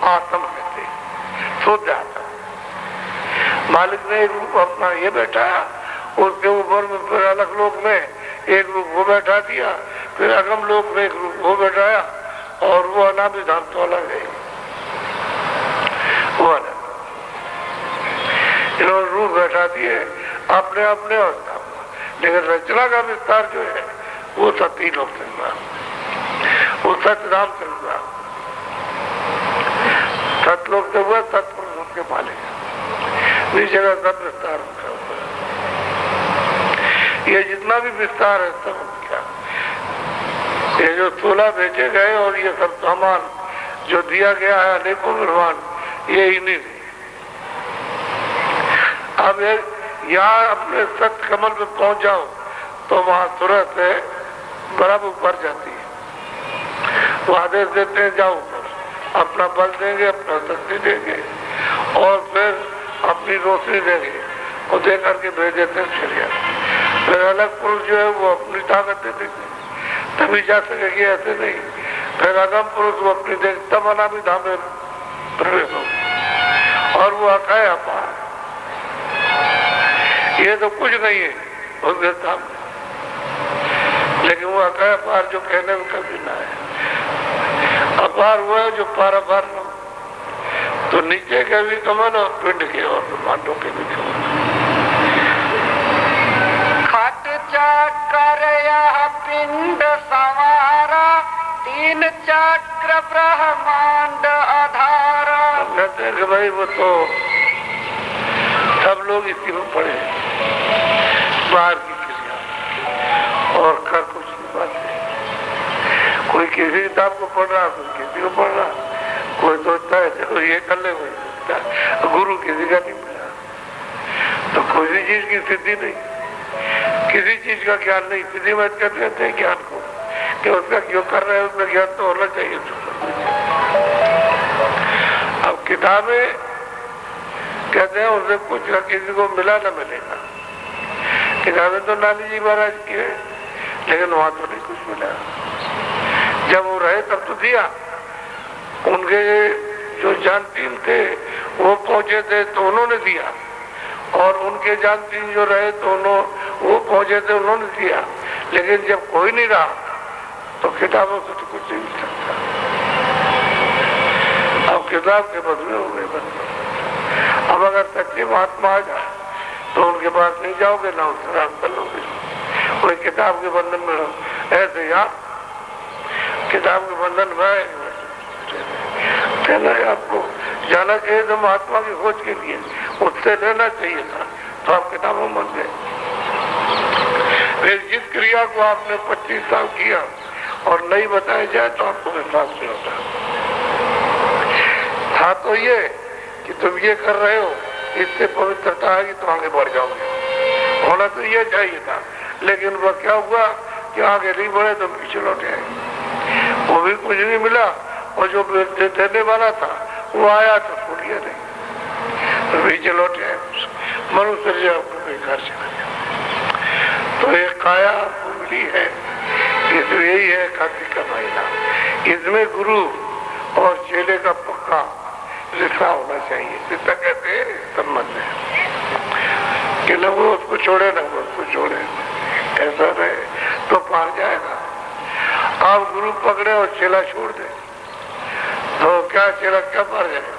आत्म कहते हैं, शुद्ध आत्मा। मालिक ने एक रूप अपना ये बैठाया, उसके ऊपर में फिर अलग लोक में एक रूप वो बैठा दिया, फिर अगम लोक में एक रूप वो बैठाया, और वो अनादि धाम तो अलग है, वो अलग। इन्होंने रूप बैठा दिए अपने अपने अवस्था में, लेकिन रचना का विस्तार जो है वो सती लोग चल रहा, वो सतधाम चल रहा, सतलोक से हुआ सतपुरुष के मालिक, इस जगह सब विस्तार होता है। ये जितना भी विस्तार है सब क्या, ये जो 16 बेचे गए और ये सब सामान जो दिया गया है अनेकों निर्माण, ये ही नहीं। अब यहाँ अपने सत्य कमल पे पहुंच जाओ तो वहां तुरंत है बराबर ऊपर जाती है, वो आदेश देते हैं जाओ ऊपर, अपना बल देंगे, अपना शक्ति देंगे, और फिर अपनी रोशनी देंगे, और दे करके भेज देते हैं चलिए। फिर अलग पुरुष जो है वो अपनी ताकत दे देंगे, तभी जा सकेगी, ऐसे नहीं। फिर अगम पुरुष वो अपनी देख, तब अनादि धाम में प्रवेश हो, और वो अकाय अपार, ये तो कुछ नहीं है उसके सामने, लेकिन वो अकाय पार जो कहने में कभी ना है। अपार हुआ है जो पार अपार न हो। तो नीचे के भी कमल और पिंड के और ब्रह्मांडों के भी कमल। खट चक्र यह पिंड संवारा, तीन चक्र ब्रह्मांड आधारा। कहते हैं कि भाई वो तो सब लोग इसी में पड़े, बाहर की क्रिया और कर कुछ नहीं पाते। कोई किसी किताब को पढ़ रहा, कोई किसी को पढ़ रहा, कोई सोचता है चलो ये कर ले, कोई सोचता है गुरु किसी का नहीं मिला तो किसी चीज की सिद्धि नहीं, किसी चीज का ज्ञान नहीं। सिद्धि मत कर देते हैं ज्ञान को कि उसका क्यों कर रहे हैं, उसका ज्ञान तो होना चाहिए। अब किताबें कहते हैं उसे कुछ किसी को मिला न मिलेगा। किताबें तो नानी जी महाराज की है, लेकिन वहां तो नहीं कुछ मिला। जब वो रहे तब तो दिया। उनके जो जानतीन थे वो पहुंचे थे तो उन्होंने दिया, और उनके जानतीन जो रहे तो वो पहुंचे थे उन्होंने दिया। लेकिन जब कोई नहीं रहा तो किताबों से तो कुछ नहीं मिल सकता। अब किताब के बदले हो गए बंधन। अब अगर सच्चे महात्मा आ जाए तो उनके पास नहीं जाओगे ना उनसे राम कर लोगे, कोई किताब के बंधन में रहो। ऐसे यार किताब के बंधन में कहना है आपको जाना चाहिए तो महात्मा की खोज के लिए, उससे लेना चाहिए था तो आप किताबों में बन गए। फिर जिस क्रिया को आपने 25 साल किया और नहीं बताया जाए तो आपको विश्वास नहीं होता। हाँ तो ये कि तुम ये कर रहे हो, इससे पवित्रता है कि तुम आगे बढ़ जाओगे, होना तो ये चाहिए था। लेकिन वह क्या हुआ कि आगे नहीं बढ़े तो पीछे लौटे आए, वो भी कुछ नहीं मिला, और जो देने वाला था वो आया तो छोड़िए नहीं, तो पीछे लौटे आए। मनुष्य जो बेकार चला गया। तो एक काया मिली है, इसमें यही है खाती का महीना। इसमें गुरु और चेले का पक्का रिश्ता होना चाहिए। रिश्ता कहते हैं संबंध है कि न वो उसको छोड़े न वो उसको छोड़े, ऐसा रहे तो पार जाएगा। आप गुरु पकड़े और चेला छोड़ दे तो क्या चेला क्या पार जाएगा?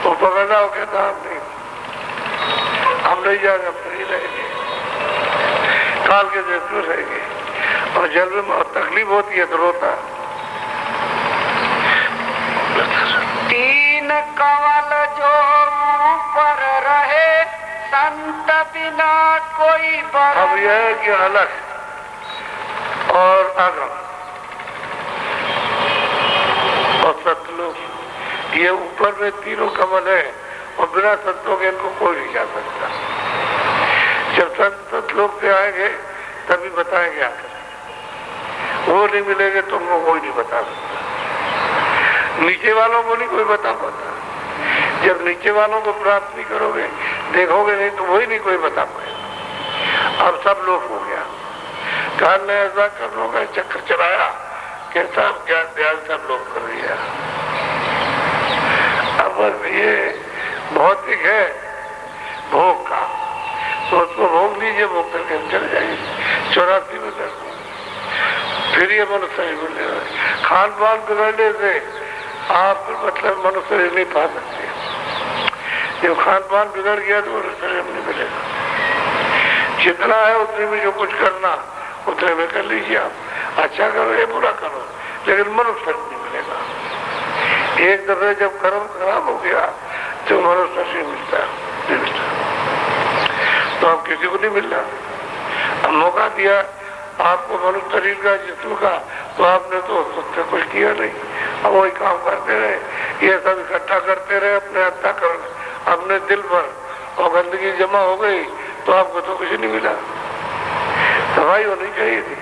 वो पकड़ना हो कहता हम नहीं जाएंगे, हम नहीं रहेंगे, काल के जैसे रहेंगे। और जल में तकलीफ होती है तो रोता। तीन कमल जो ऊपर रहे, संत बिना कोई बर। अब यह है कि अलग और आगम और सतलोक, ये ऊपर में तीनों कमल है और बिना संतों के इनको कोई नहीं जा सकता। जब संत सतलोक से आएंगे तभी बताएंगे आकर, वो नहीं मिलेंगे तुमको कोई नहीं बता सकता। नीचे वालों को नहीं कोई बता पाता। जब नीचे वालों को प्राप्त नहीं करोगे, देखोगे नहीं तो वही नहीं कोई बता पाएगा। अब सब लोग हो गया, काल ने ऐसा कर लो का चक्कर चलाया कि सब ज्ञान ध्यान सब लोग कर दिया। अब ये भौतिक है भोग का, तो उसको भोग लीजिए, भोग करके चले जाइए 84 में कर। फिर ये मनुष्य मिलेगा। खान पान बिगड़ने से आप मतलब मनुष्य नहीं पा सकते। जब खान पान बिगड़ गया तो मनुष्य नहीं मिलेगा। जितना है उतने में जो कुछ करना उतने में कर लीजिए आप, अच्छा करो या बुरा करो, लेकिन मनुष्य नहीं मिलेगा। एक दफे जब कर्म खराब हो गया तो मनुष्य नहीं मिलता, तो आप किसी को नहीं मिल रहा। अब मौका दिया आपको मनुष्य शरीर का जिस्म का, तो आपने तो उससे कुछ किया नहीं। अब वही काम करते रहे, ये सब इकट्ठा करते रहे अपने हत्या कर अपने दिल पर, और गंदगी जमा हो गई तो आपको तो कुछ नहीं मिला। सफाई होनी चाहिए थी।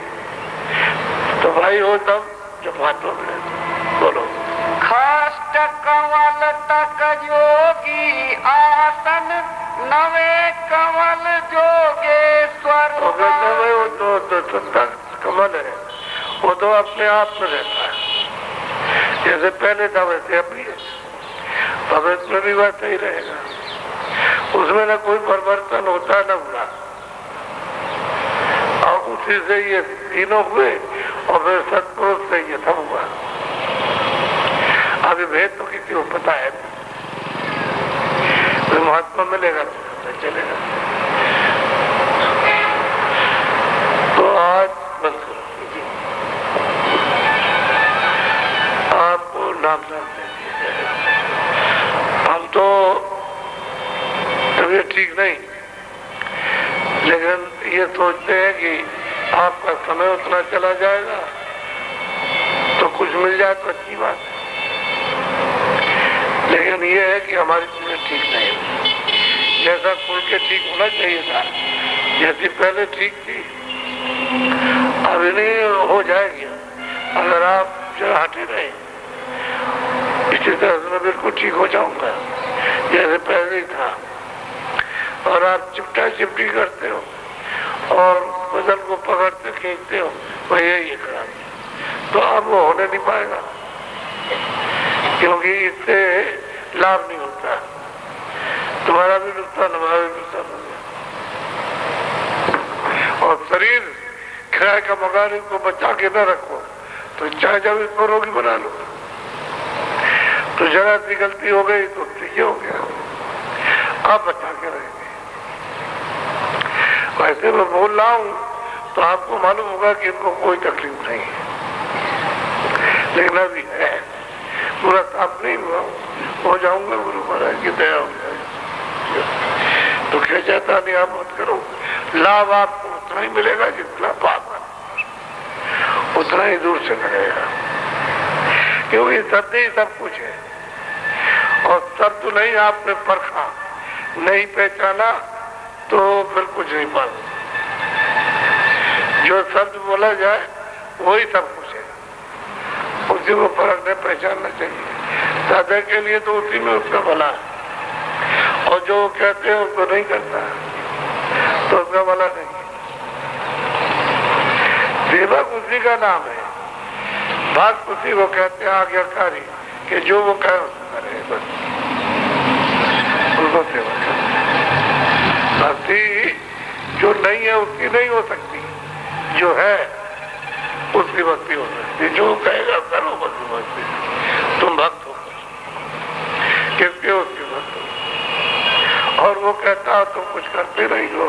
सफाई हो तब जब हाथ धो मिले। बोलो। खष्ट कमल तक योगी आसन, नवे कमल जोगेश्वर। वो कहते भाई वो तो कमल है, वो तो अपने आप में रहता है, जैसे पहले था वैसे अभी है, भविष्य में भी वैसे ही रहेगा। उसमें न कोई परिवर्तन होता न बुरा, और उसी से ये तीनों हुए और फिर सत्पुरुष से ये सब हुआ। अभी भेद तो किसी को पता है नहीं, महात्मा मिलेगा तो चलेगा। तो आज बस आपको नाम दे दिए। हम तो तबीयत ठीक नहीं, लेकिन ये सोचते हैं कि आपका समय उतना चला जाएगा तो कुछ मिल जाए तो अच्छी बात है, लेकिन ये है कि हमारी तबीयत ठीक नहीं है। जैसा खुल के ठीक होना चाहिए था, जैसी पहले ठीक थी अभी नहीं हो जाएगी अगर आप जरा हटे रहे। इसी तरह से मैं बिल्कुल ठीक हो जाऊंगा जैसे पहले ही था। और आप चिपटा चिपटी करते हो और बदल को पकड़ते खींचते हो, वही ये खराब, तो अब वो होने नहीं पाएगा, क्योंकि इससे लाभ नहीं होता। तुम्हारा भी नुकसान, हमारा भी नुकसान हो गया। और शरीर किराए का मकान, इनको बचा के न रखो तो चाहे जब इसको रोगी बना लो। तो जरा सी गलती हो गई तो ये हो गया, आप बचा के रहेंगे। वैसे मैं बोल रहा हूं तो आपको मालूम होगा कि इनको कोई तकलीफ नहीं है, लेकिन अभी है। पूरा साफ नहीं हुआ, हो जाऊंगा गुरु महाराज की दया हो जाए तो क्या चाहता नहीं, आप मत करो। लाभ आपको उतना ही मिलेगा जितना पाप उतना ही दूर से करेगा, क्योंकि शब्द ही सब कुछ है। और शब्द नहीं आपने परखा, नहीं पहचाना तो फिर कुछ नहीं पाना। जो शब्द बोला जाए वही सब कुछ है, उसी को परखने पहचानना चाहिए। साधक के लिए तो उसी में उसका भला है, और जो कहते हैं उसको नहीं करता तो उसका भला नहीं। सेवक उसी का नाम है, भक्त उसी को कहते हैं आज्ञाकारी, कि जो वो कहे उसको करे, बस उसको सेवा करे। भक्ति जो नहीं है उसकी नहीं हो सकती, जो है उसकी भक्ति हो सकती। जो कहेगा करो बस भक्ति, तुम भक्त हो किसके, उसके भक्त हो। और वो कहता हो तुम कुछ करते नहीं हो,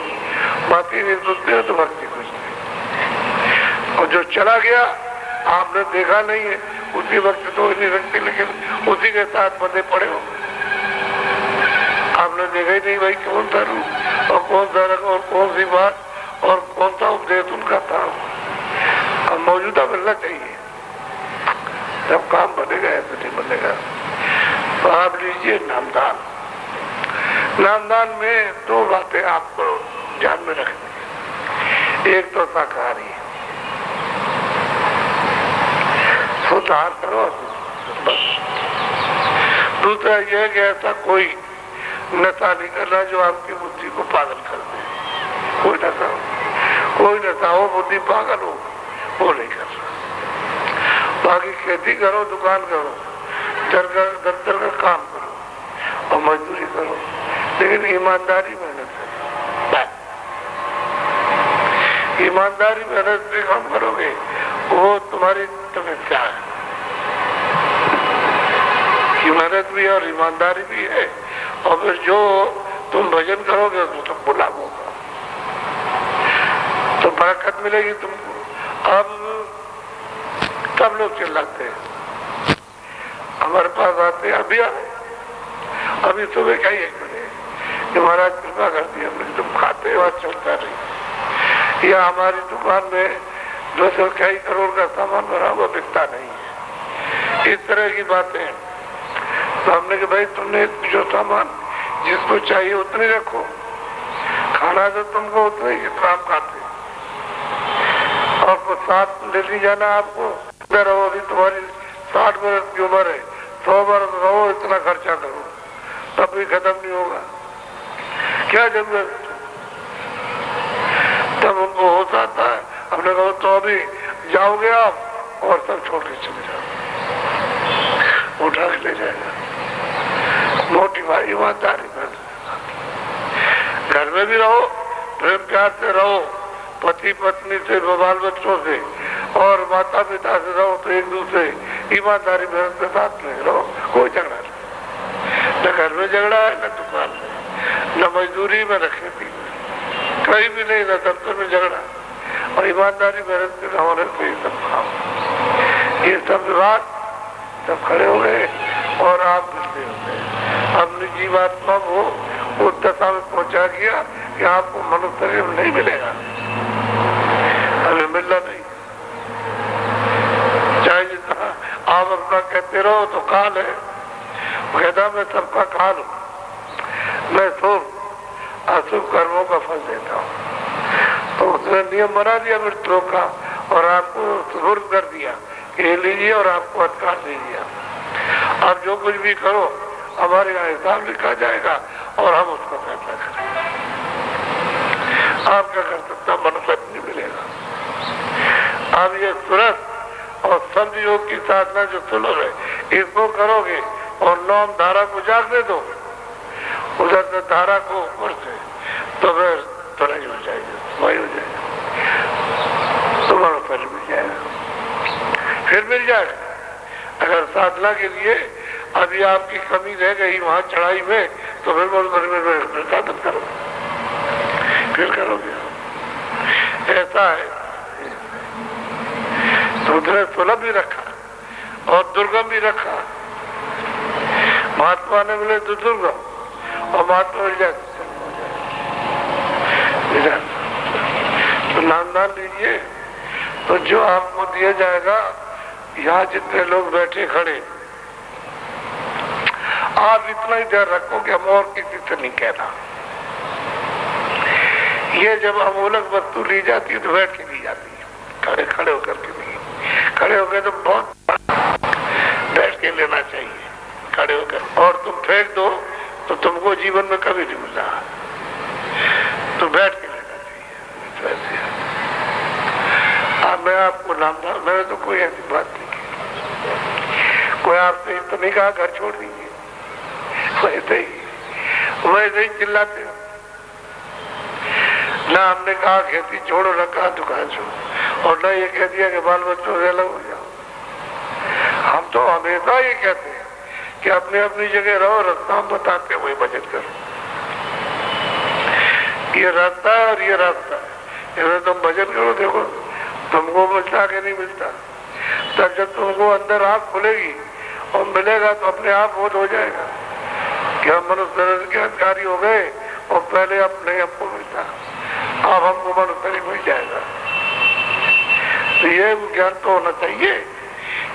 बातें नहीं सुनते हो तो भक्ति कुछ नहीं। और जो चला गया आपने देखा नहीं है, उसी वक्त तो नहीं सकती, लेकिन उसी के साथ बंधे पड़े हो। आपने देखा ही नहीं भाई कौन सा रूप और कौन सा रंग और कौन सी बात और कौन सा उपदेश उनका था। अब मौजूदा मिलना चाहिए, सब काम बनेगा, ऐसे नहीं बनेगा। तो आप लीजिए नामदान। नामदान में दो बातें आपको ध्यान में रखनी है। एक तो शाकाहारी, सुधार करो बस। दूसरा यह है कि ऐसा कोई नशा नहीं करना जो आपकी बुद्धि को पागल कर दे। कोई नशा हो बुद्धि पागल हो, वो नहीं करना। बाकी खेती करो, दुकान करो, दफ्तर का काम करो और मजदूरी करो, लेकिन ईमानदारी मेहनत करो। ईमानदारी मेहनत से काम करोगे, वो तुम्हारी तपस्या है। मेहनत भी है और ईमानदारी भी है, और फिर जो तुम भजन करोगे उसमें तुमको लाभ होगा, तो बरकत मिलेगी तुमको। अब सब लोग चिल्लाते हैं, हमारे पास आते हैं, अभी सुबह क्या ही कि महाराज कृपा कर दी हमने, तुम खाते हो चलता नहीं। या हमारी दुकान में 200 करोड़ का सामान भरा हुआ बिकता नहीं है, इस तरह की बातें। तो हमने कहा भाई तुमने जो सामान जिसको चाहिए उतनी रखो, खाना तो तुमको उतना ही जितना आप खाते, और कुछ साथ ले ली जाना आपको। रहो, अभी तुम्हारी 60 बरस की उम्र है, 100 बरस रहो, इतना खर्चा करो, तब भी खत्म नहीं होगा, क्या जरूरत। तब उनको होता आता है, हमने कहा तो अभी जाओगे आप और सब छोड़ के चले जाओ, उठा के ले जाएगा। मोटी भाई ईमानदारी, घर में भी रहो, प्रेम प्यार से रहो, पति पत्नी से, बाल बच्चों से और माता पिता से रहो तो एक दूसरे ईमानदारी मेहनत के साथ में रहो, कोई झगड़ा नहीं। न घर में झगड़ा है, न दुकान में, न मजदूरी में, न खेती में, कहीं भी नहीं, न दफ्तर में झगड़ा, और ईमानदारी मेहनत के होने से ये सब काम, ये सब विवाद सब खड़े हो गए और आप मिलते होते हैं। हमने जीवात्मा को उस दशा में पहुंचा दिया कि आपको मनुष्य शरीर नहीं मिलेगा, हमें मिलना नहीं। चाहे जितना आप अपना कहते रहो तो काल है, कहता मैं सबका काल हूँ, मैं शुभ अशुभ कर्मों का फल देता हूँ। तो उसने नियम बना दिया मृत्युओं का और आपको सुपुर्द कर दिया कि ये लीजिए और आपको अधिकार दे दिया। आप जो कुछ भी करो हमारे यहाँ हिसाब लिखा जाएगा और हम उसका फैसला करेंगे। आप क्या कर सकता, मनुष्य नहीं मिलेगा। आप ये सुरस और संत योग की साधना जो सुलभ है, इसको करोगे और नौम धारा को जागने दो, उधर से धारा को ऊपर से, तो फिर तुरंत हो जाएगी, वही हो जाएगा, तुम्हारा फल मिल जाएगा, फिर मिल जाएगा। अगर साधना के लिए अभी आपकी कमी रह गई वहां चढ़ाई में, तो फिर में साधन करोगे, फिर करोगे। ऐसा है, तो उधर सुलभ भी रखा और दुर्गम भी रखा। महात्मा ने मिले तो दुर्गम और महात्मा मिल जाए तो नामदान लीजिए। तो जो आपको दिया जाएगा, यहाँ जितने लोग बैठे खड़े, आप इतना ही ध्यान रखो कि हम और किसी से नहीं कहना। ये जब अमूलक वस्तु ली जाती है तो बैठ के ली जाती है, खड़े खड़े होकर के नहीं। खड़े हो गए तो बहुत बैठ के लेना चाहिए खड़े होकर, और तुम फेंक दो तो तुमको जीवन में कभी नहीं मिला, तो बैठ के लेना चाहिए। मैं आपको नाम था, मैंने तो कोई ऐसी बात नहीं की, कोई आपसे तो नहीं कहा घर छोड़ दीजिए, वैसे ही चिल्लाते हो ना। हमने कहा खेती छोड़ो, न कहा दुकान छोड़ो, और न ये कह दिया कि बाल बच्चों से अलग हो जाओ। हम तो हमेशा ये कहते हैं कि अपनी अपनी जगह रहो, रास्ता हम बताते वही बचत करो। ये रास्ता है और ये रास्ता है, इसमें तुम भजन करो, देखो तुमको मिलता कि नहीं मिलता। तब जब तुमको अंदर आँख खुलेगी और मिलेगा तो अपने आप बोध हो जाएगा कि हम मनुष्य के अधिकारी हो गए और पहले अपने हमको मिलता, अब हमको मनुष्य मिल जाएगा। तो ये ज्ञान तो होना चाहिए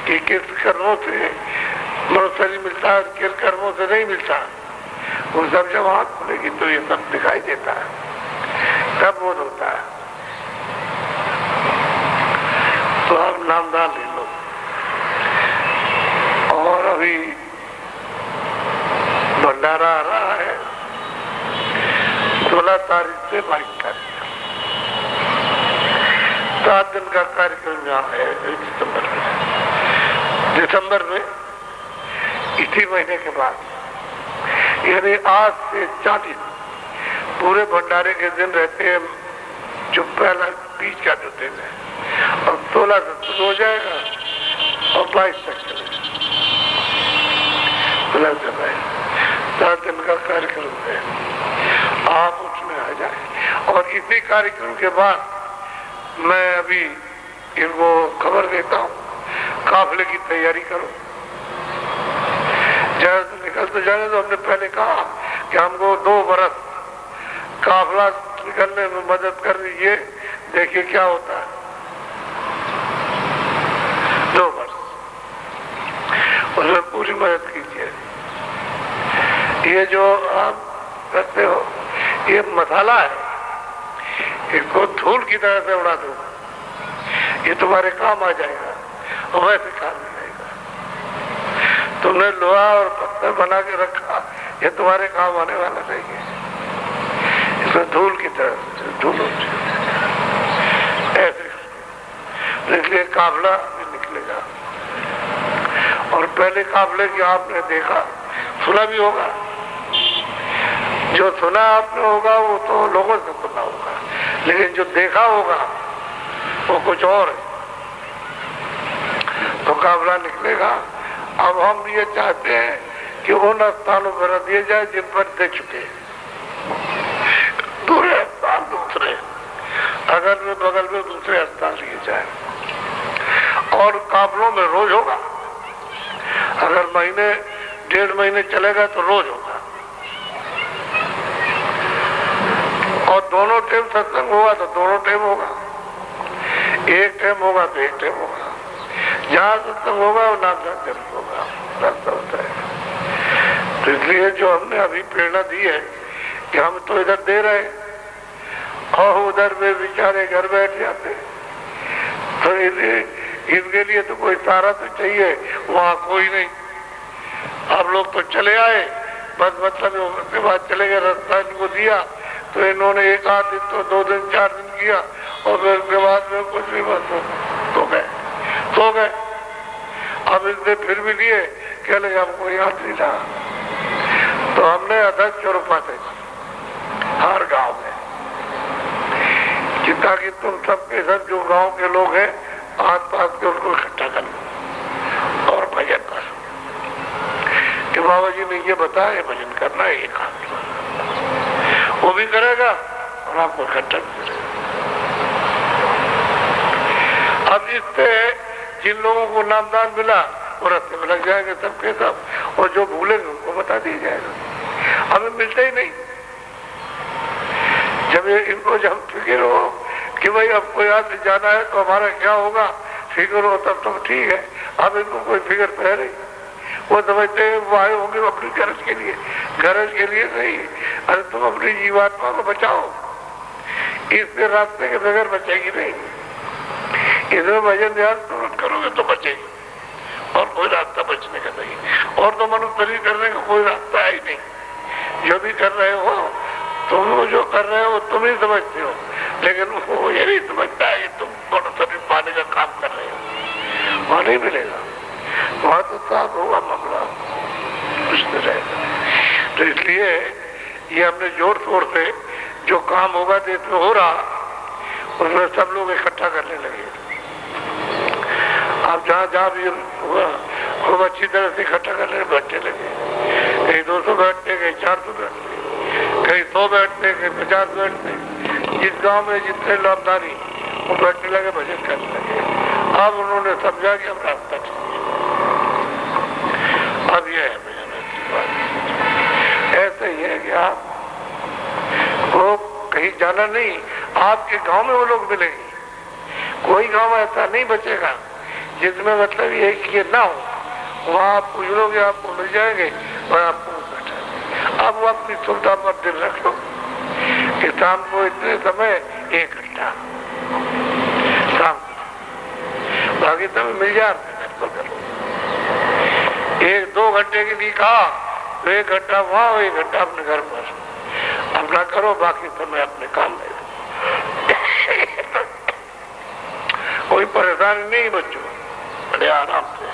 कि किस कर्मों से मनुष्य मिलता है, किस कर्मों से नहीं मिलता। वो सब जब आँख खुलेगी तो ये सब दिखाई देता है, तब बोध होता है। तो आप नामदान ले लो। और अभी भंडारा आ रहा है 16 तारीख से 22 तारीख, 7 दिन का कार्यक्रम यहाँ है दिसंबर में, इसी महीने के बाद, यानी आज से 40 पूरे भंडारे के दिन रहते हैं, जो पहला बीच का जो दिन है, और 16 से शुरू हो जाएगा और 22 तक चलेगा। 7 दिन का कार्यक्रम है, आप उसमें आ जाए। और इसी कार्यक्रम के बाद मैं अभी इनको खबर देता हूँ, काफिले की तैयारी करो, जब निकल तो जाने। तो हमने पहले कहा कि हमको 2 बरस काफिला निकलने में मदद कर दीजिए, देखिए क्या होता है। 2 वर्ष उसमें पूरी मदद कीजिए। ये जो आप करते हो ये मसाला है, इसको धूल की तरह से उड़ा दो, ये तुम्हारे काम आ जाएगा और वैसे काम नहीं आएगा। तुमने लोहा और पत्थर बना के रखा, ये तुम्हारे काम आने वाला नहीं है। इसमें धूल की तरह से धूल होती है ऐसे, इसलिए काफिला निकलेगा। और पहले काफिले की आपने देखा, सुना भी होगा, जो सुना आपने होगा वो तो लोगों से सुना होगा, लेकिन जो देखा होगा वो कुछ और है, तो काबला निकलेगा। अब हम ये चाहते हैं कि उन स्थानों पर न दिए जाए जिन पर दे चुके, दूसरे स्थान दूसरे अगल में बगल में दूसरे स्थान लिए जाए। और काबलों में रोज होगा, अगर महीने 1.5 महीने चलेगा तो रोज होगा, और दोनों टाइम सत्संग होगा तो दोनों टाइम होगा, एक टाइम होगा तो एक टाइम होगा। जहाँ सत्संग होगा वो नाम जरूर होगा, रास्ता होता है। तो इसलिए जो हमने अभी प्रेरणा दी है कि हम तो इधर दे रहे और उधर वे बेचारे घर बैठ जाते, तो इनके लिए तो कोई सहारा तो चाहिए, वहाँ कोई नहीं। आप लोग तो चले आए, बस मतलब उसके बाद चले गए, रास्ता इनको दिया तो इन्होंने 1 आध दिन तो 2 दिन 4 दिन किया और फिर उसके बाद में कुछ भी बस तो गए। अब इसने फिर भी लिए, कह लगे हमको याद नहीं रहा। तो हमने अध्यक्ष रुपा थे हर गांव में, जितना कि तुम सबके सब जो गांव के लोग हैं आस पास के उनको इकट्ठा कर लो और भजन कर। कि बाबा जी ने ये बताया भजन करना है, ये काम वो भी करेगा और आपको इकट्ठा करेगा। अब इससे जिन लोगों को नामदान मिला वो रास्ते में लग जाएंगे सबके सब, और जो भूलेंगे उनको बता दिया जाएगा। हमें मिलते ही नहीं। जब इनको जब फिक्र हो कि भाई आपको यहाँ से जाना है तो हमारा क्या होगा, फिक्र हो तब तो ठीक है। अब इनको कोई फिक्र है नहीं, वो समझते हैं वो आए होंगे अपनी गरज के लिए नहीं। अरे तुम अपनी जीवात्मा को बचाओ, इससे रास्ते के बगैर बचेगी नहीं। इसमें भजन ध्यान तुरंत करोगे तो बचेगी, और कोई रास्ता बचने का नहीं। और तो मनुष्य शरीर करने का कोई रास्ता है ही नहीं। जो भी कर रहे हो तुम, जो कर रहे हो तुम ही समझते हो, लेकिन वो ये नहीं समझता है कि तुम मनुष्य शरीर पाने का काम कर रहे हो। वहाँ नहीं मिलेगा, वहाँ तो साफ होगा मामला, कुछ नहीं रहेगा। तो इसलिए ये हमने जोर शोर से जो काम होगा देश में हो रहा, उसमें सब लोग इकट्ठा करने लगे। आप जहाँ भी हुआ खूब अच्छी तरह से इकट्ठा करने बैठने लगे। कहीं 200 बैठते, कहीं 400 बैठते, कहीं 100 बैठते, कहीं 50 बैठते। जिस गांव में जितने लाभदारी वो बैठने लगे, भजन करने लगे। अब उन्होंने समझा कि हम रास्ता ठीक है। अब यह है भजन की बात। ऐसा ही है कि आप वो कहीं जाना नहीं, आपके गांव में वो लोग मिलेंगे। कोई गांव ऐसा नहीं बचेगा जिसमें मतलब ये कि ना हो। वहाँ आप पूछ लोगे, आपको मिल जाएंगे और आपको बैठा। अब वो अपनी सुविधा पर दिल रख लो कि शाम को इतने समय 1 घंटा शाम, बाकी समय मिल जाते करो। 1-2 घंटे के लिए कहा तो 1 घंटा वहाँ, 1 घंटा अपने घर पर अपना करो, बाकी समय अपने काम में। कोई परेशानी नहीं बच्चों, बड़े आराम से।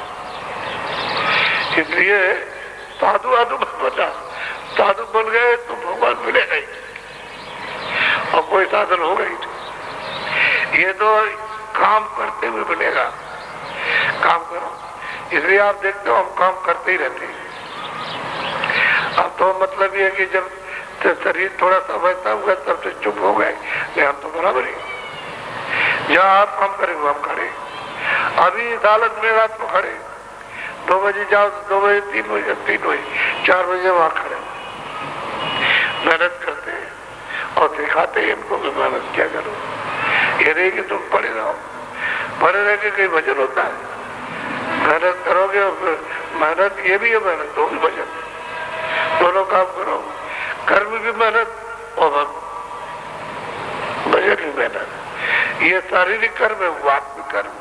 इसलिए साधु आधु मत बचा, साधु बन गए तो भगवान मिलेगा ही और कोई साधन होगा ही नहीं। ये तो काम करते हुए मिलेगा। काम करो, इसलिए आप देखते हो हम काम करते ही रहते हैं। अब तो मतलब ये है कि जब शरीर थोड़ा सा वैसा हुआ तब से चुप हो गए, हम तो बराबर ही जहाँ आप काम करेंगे हम खड़े। अभी इस हालत में रात को खड़े, 2 बजे जाओ तो 2 बजे, 3 बजे, 4 बजे वहाँ खड़े मेहनत करते हैं और सिखाते हैं इनको भी मेहनत क्या करो। ये नहीं कि तुम पड़े रहो, पड़े रह के कहीं भजन होता है। मेहनत करोगे और फिर मेहनत ये भी है, मेहनत तो भी भजन, दोनों काम करो। कर्म भी मेहनत और भजन भी मेहनत। ये शारीरिक कर्म है, वो आत्मिक कर्म है।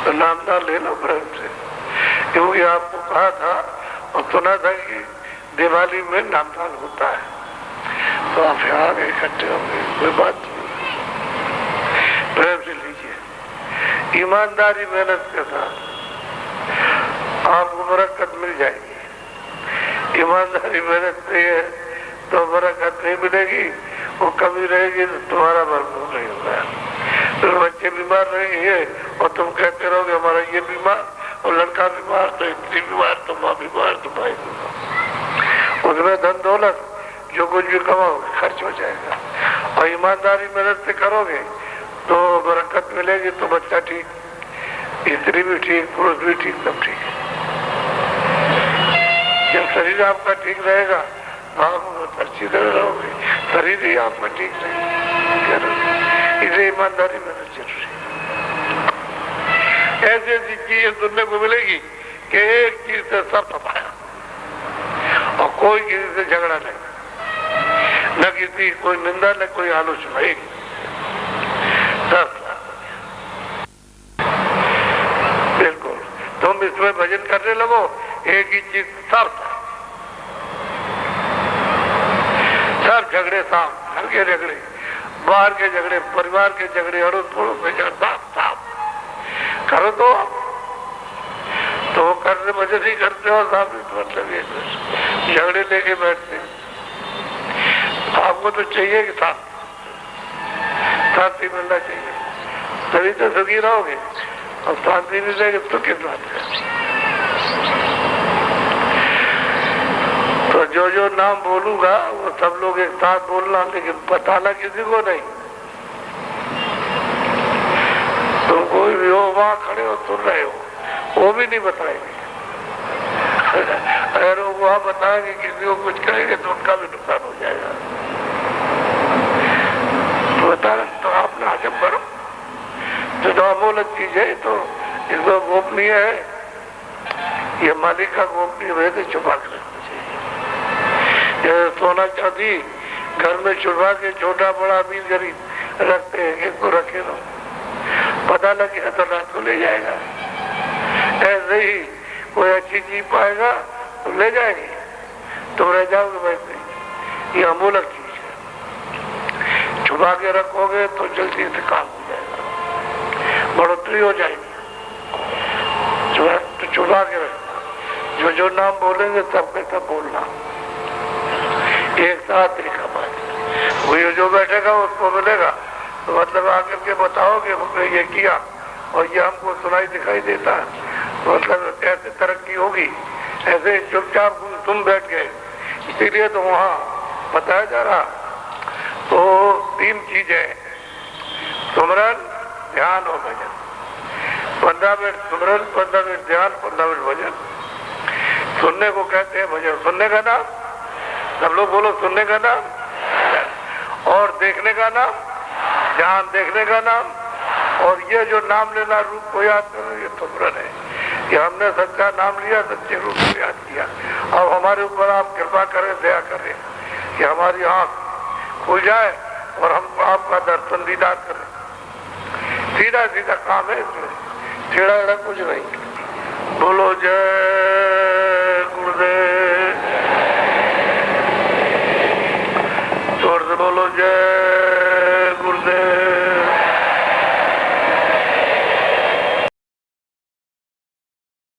तो नामदान ले लो प्रेम से, क्योंकि आपको कहा था और सुना था कि दिवाली में नामदान होता है। तो आप यहाँ आगे इकट्ठे होंगे, कोई बात नहीं, प्रेम से लीजिए। ईमानदारी मेहनत के साथ आपको बरकत मिल जाएगी। ईमानदारी मेहनत नहीं है तो बरकत नहीं मिलेगी, वो कमी रहेगी तो तुम्हारा भरपूर नहीं होगा। तो बच्चे बीमार रहेंगे और तुम कहते रहोगे हमारा ये बीमार और लड़का बीमार, तो स्त्री बीमार, तो माँ बीमार, तो भाई बीमार। उसमें धन दौलत जो कुछ भी कमाओगे खर्च हो जाएगा। और ईमानदारी मेहनत से करोगे तो बरकत मिलेगी, तो बच्चा ठीक, स्त्री भी ठीक, पुरुष भी ठीक, सब ठीक है। जब शरीर आपका ठीक रहेगा तो आप अच्छी तरह रहोगे, शरीर ही आपका ठीक रहेगा। इसे ईमानदारी मेहनत जरूरी है। ऐसी ऐसी चीजें सुनने को मिलेगी कि एक चीज से सब तपाया और कोई किसी से झगड़ा नहीं, न किसी कोई निंदा, न कोई आलोचना, एक बिल्कुल। तुम इसमें भजन करने लगो, एक ही चीज सब झगड़े साफ, घर के झगड़े, बाहर के झगड़े, परिवार के झगड़े, अड़ोस पड़ोस में झगड़े साफ करो तो वो करने वजह से ही करते हो साफ, मतलब ये झगड़े लेके बैठते। आपको तो चाहिए कि शांति मिलना चाहिए, तभी तो सुखी रहोगे। और शांति नहीं रहेगी तो किस बात है। तो जो नाम बोलूंगा वो सब लोग एक साथ बोलना, लेकिन बताना किसी को नहीं। तुम कोई भी हो, वहां खड़े हो, सुन रहे हो, वो भी नहीं बताएंगे। अगर वो वहां बताएंगे, किसी को कुछ कहेंगे तो उनका भी नुकसान हो जाएगा। बता तो आप ना हजम करो, जो अमूल्य चीज है तो इसको गोपनीय है, ये मालिक का गोपनीय है तो छुपा कर रखना चाहिए। जैसे सोना चांदी घर में छुपा के छोटा बड़ा अमीर गरीब रखते हैं, एक को रखे तो पता लगे तो रात को ले जाएगा। ऐसे ही कोई अच्छी चीज पाएगा तो ले जाएंगे, तुम रह जाओगे वैसे। ये अमूल्य चीज है, छुपा के रखोगे तो जल्दी से काम हो जाएगा, बढ़ोतरी हो जाएगी। तो छुपा के रखना, जो नाम बोलेंगे सबके सब बोलना, एक साथ एक बात। वही जो बैठेगा उसको मिलेगा, तो मतलब आकर के बताओगे हमने ये किया और ये हमको सुनाई दिखाई देता है, तो मतलब ऐसे तरक्की होगी। ऐसे चुपचाप तुम बैठ गए, इसीलिए तो वहाँ बताया जा रहा। तो 3 चीजें, सुमरन, ध्यान और भजन। 15 मिनट सुमरन, 15 मिनट ध्यान, 15 मिनट भजन। सुनने को कहते हैं भजन। सुनने का नाम, सब लोग बोलो, सुनने का नाम। और देखने का नाम, ध्यान देखने का नाम। और ये जो नाम लेना, रूप को याद करना, ये सुमरन है। कि हमने सच्चा नाम लिया, सच्चे रूप को याद किया। अब हमारे ऊपर आप कृपा करें, दया करें कि हमारी आंख खुल जाए और हम आपका दर्शन दीदार करें। सीधा सीधा काम है इसमें, टेढ़ा एढ़ा कुछ नहीं। बोलो जय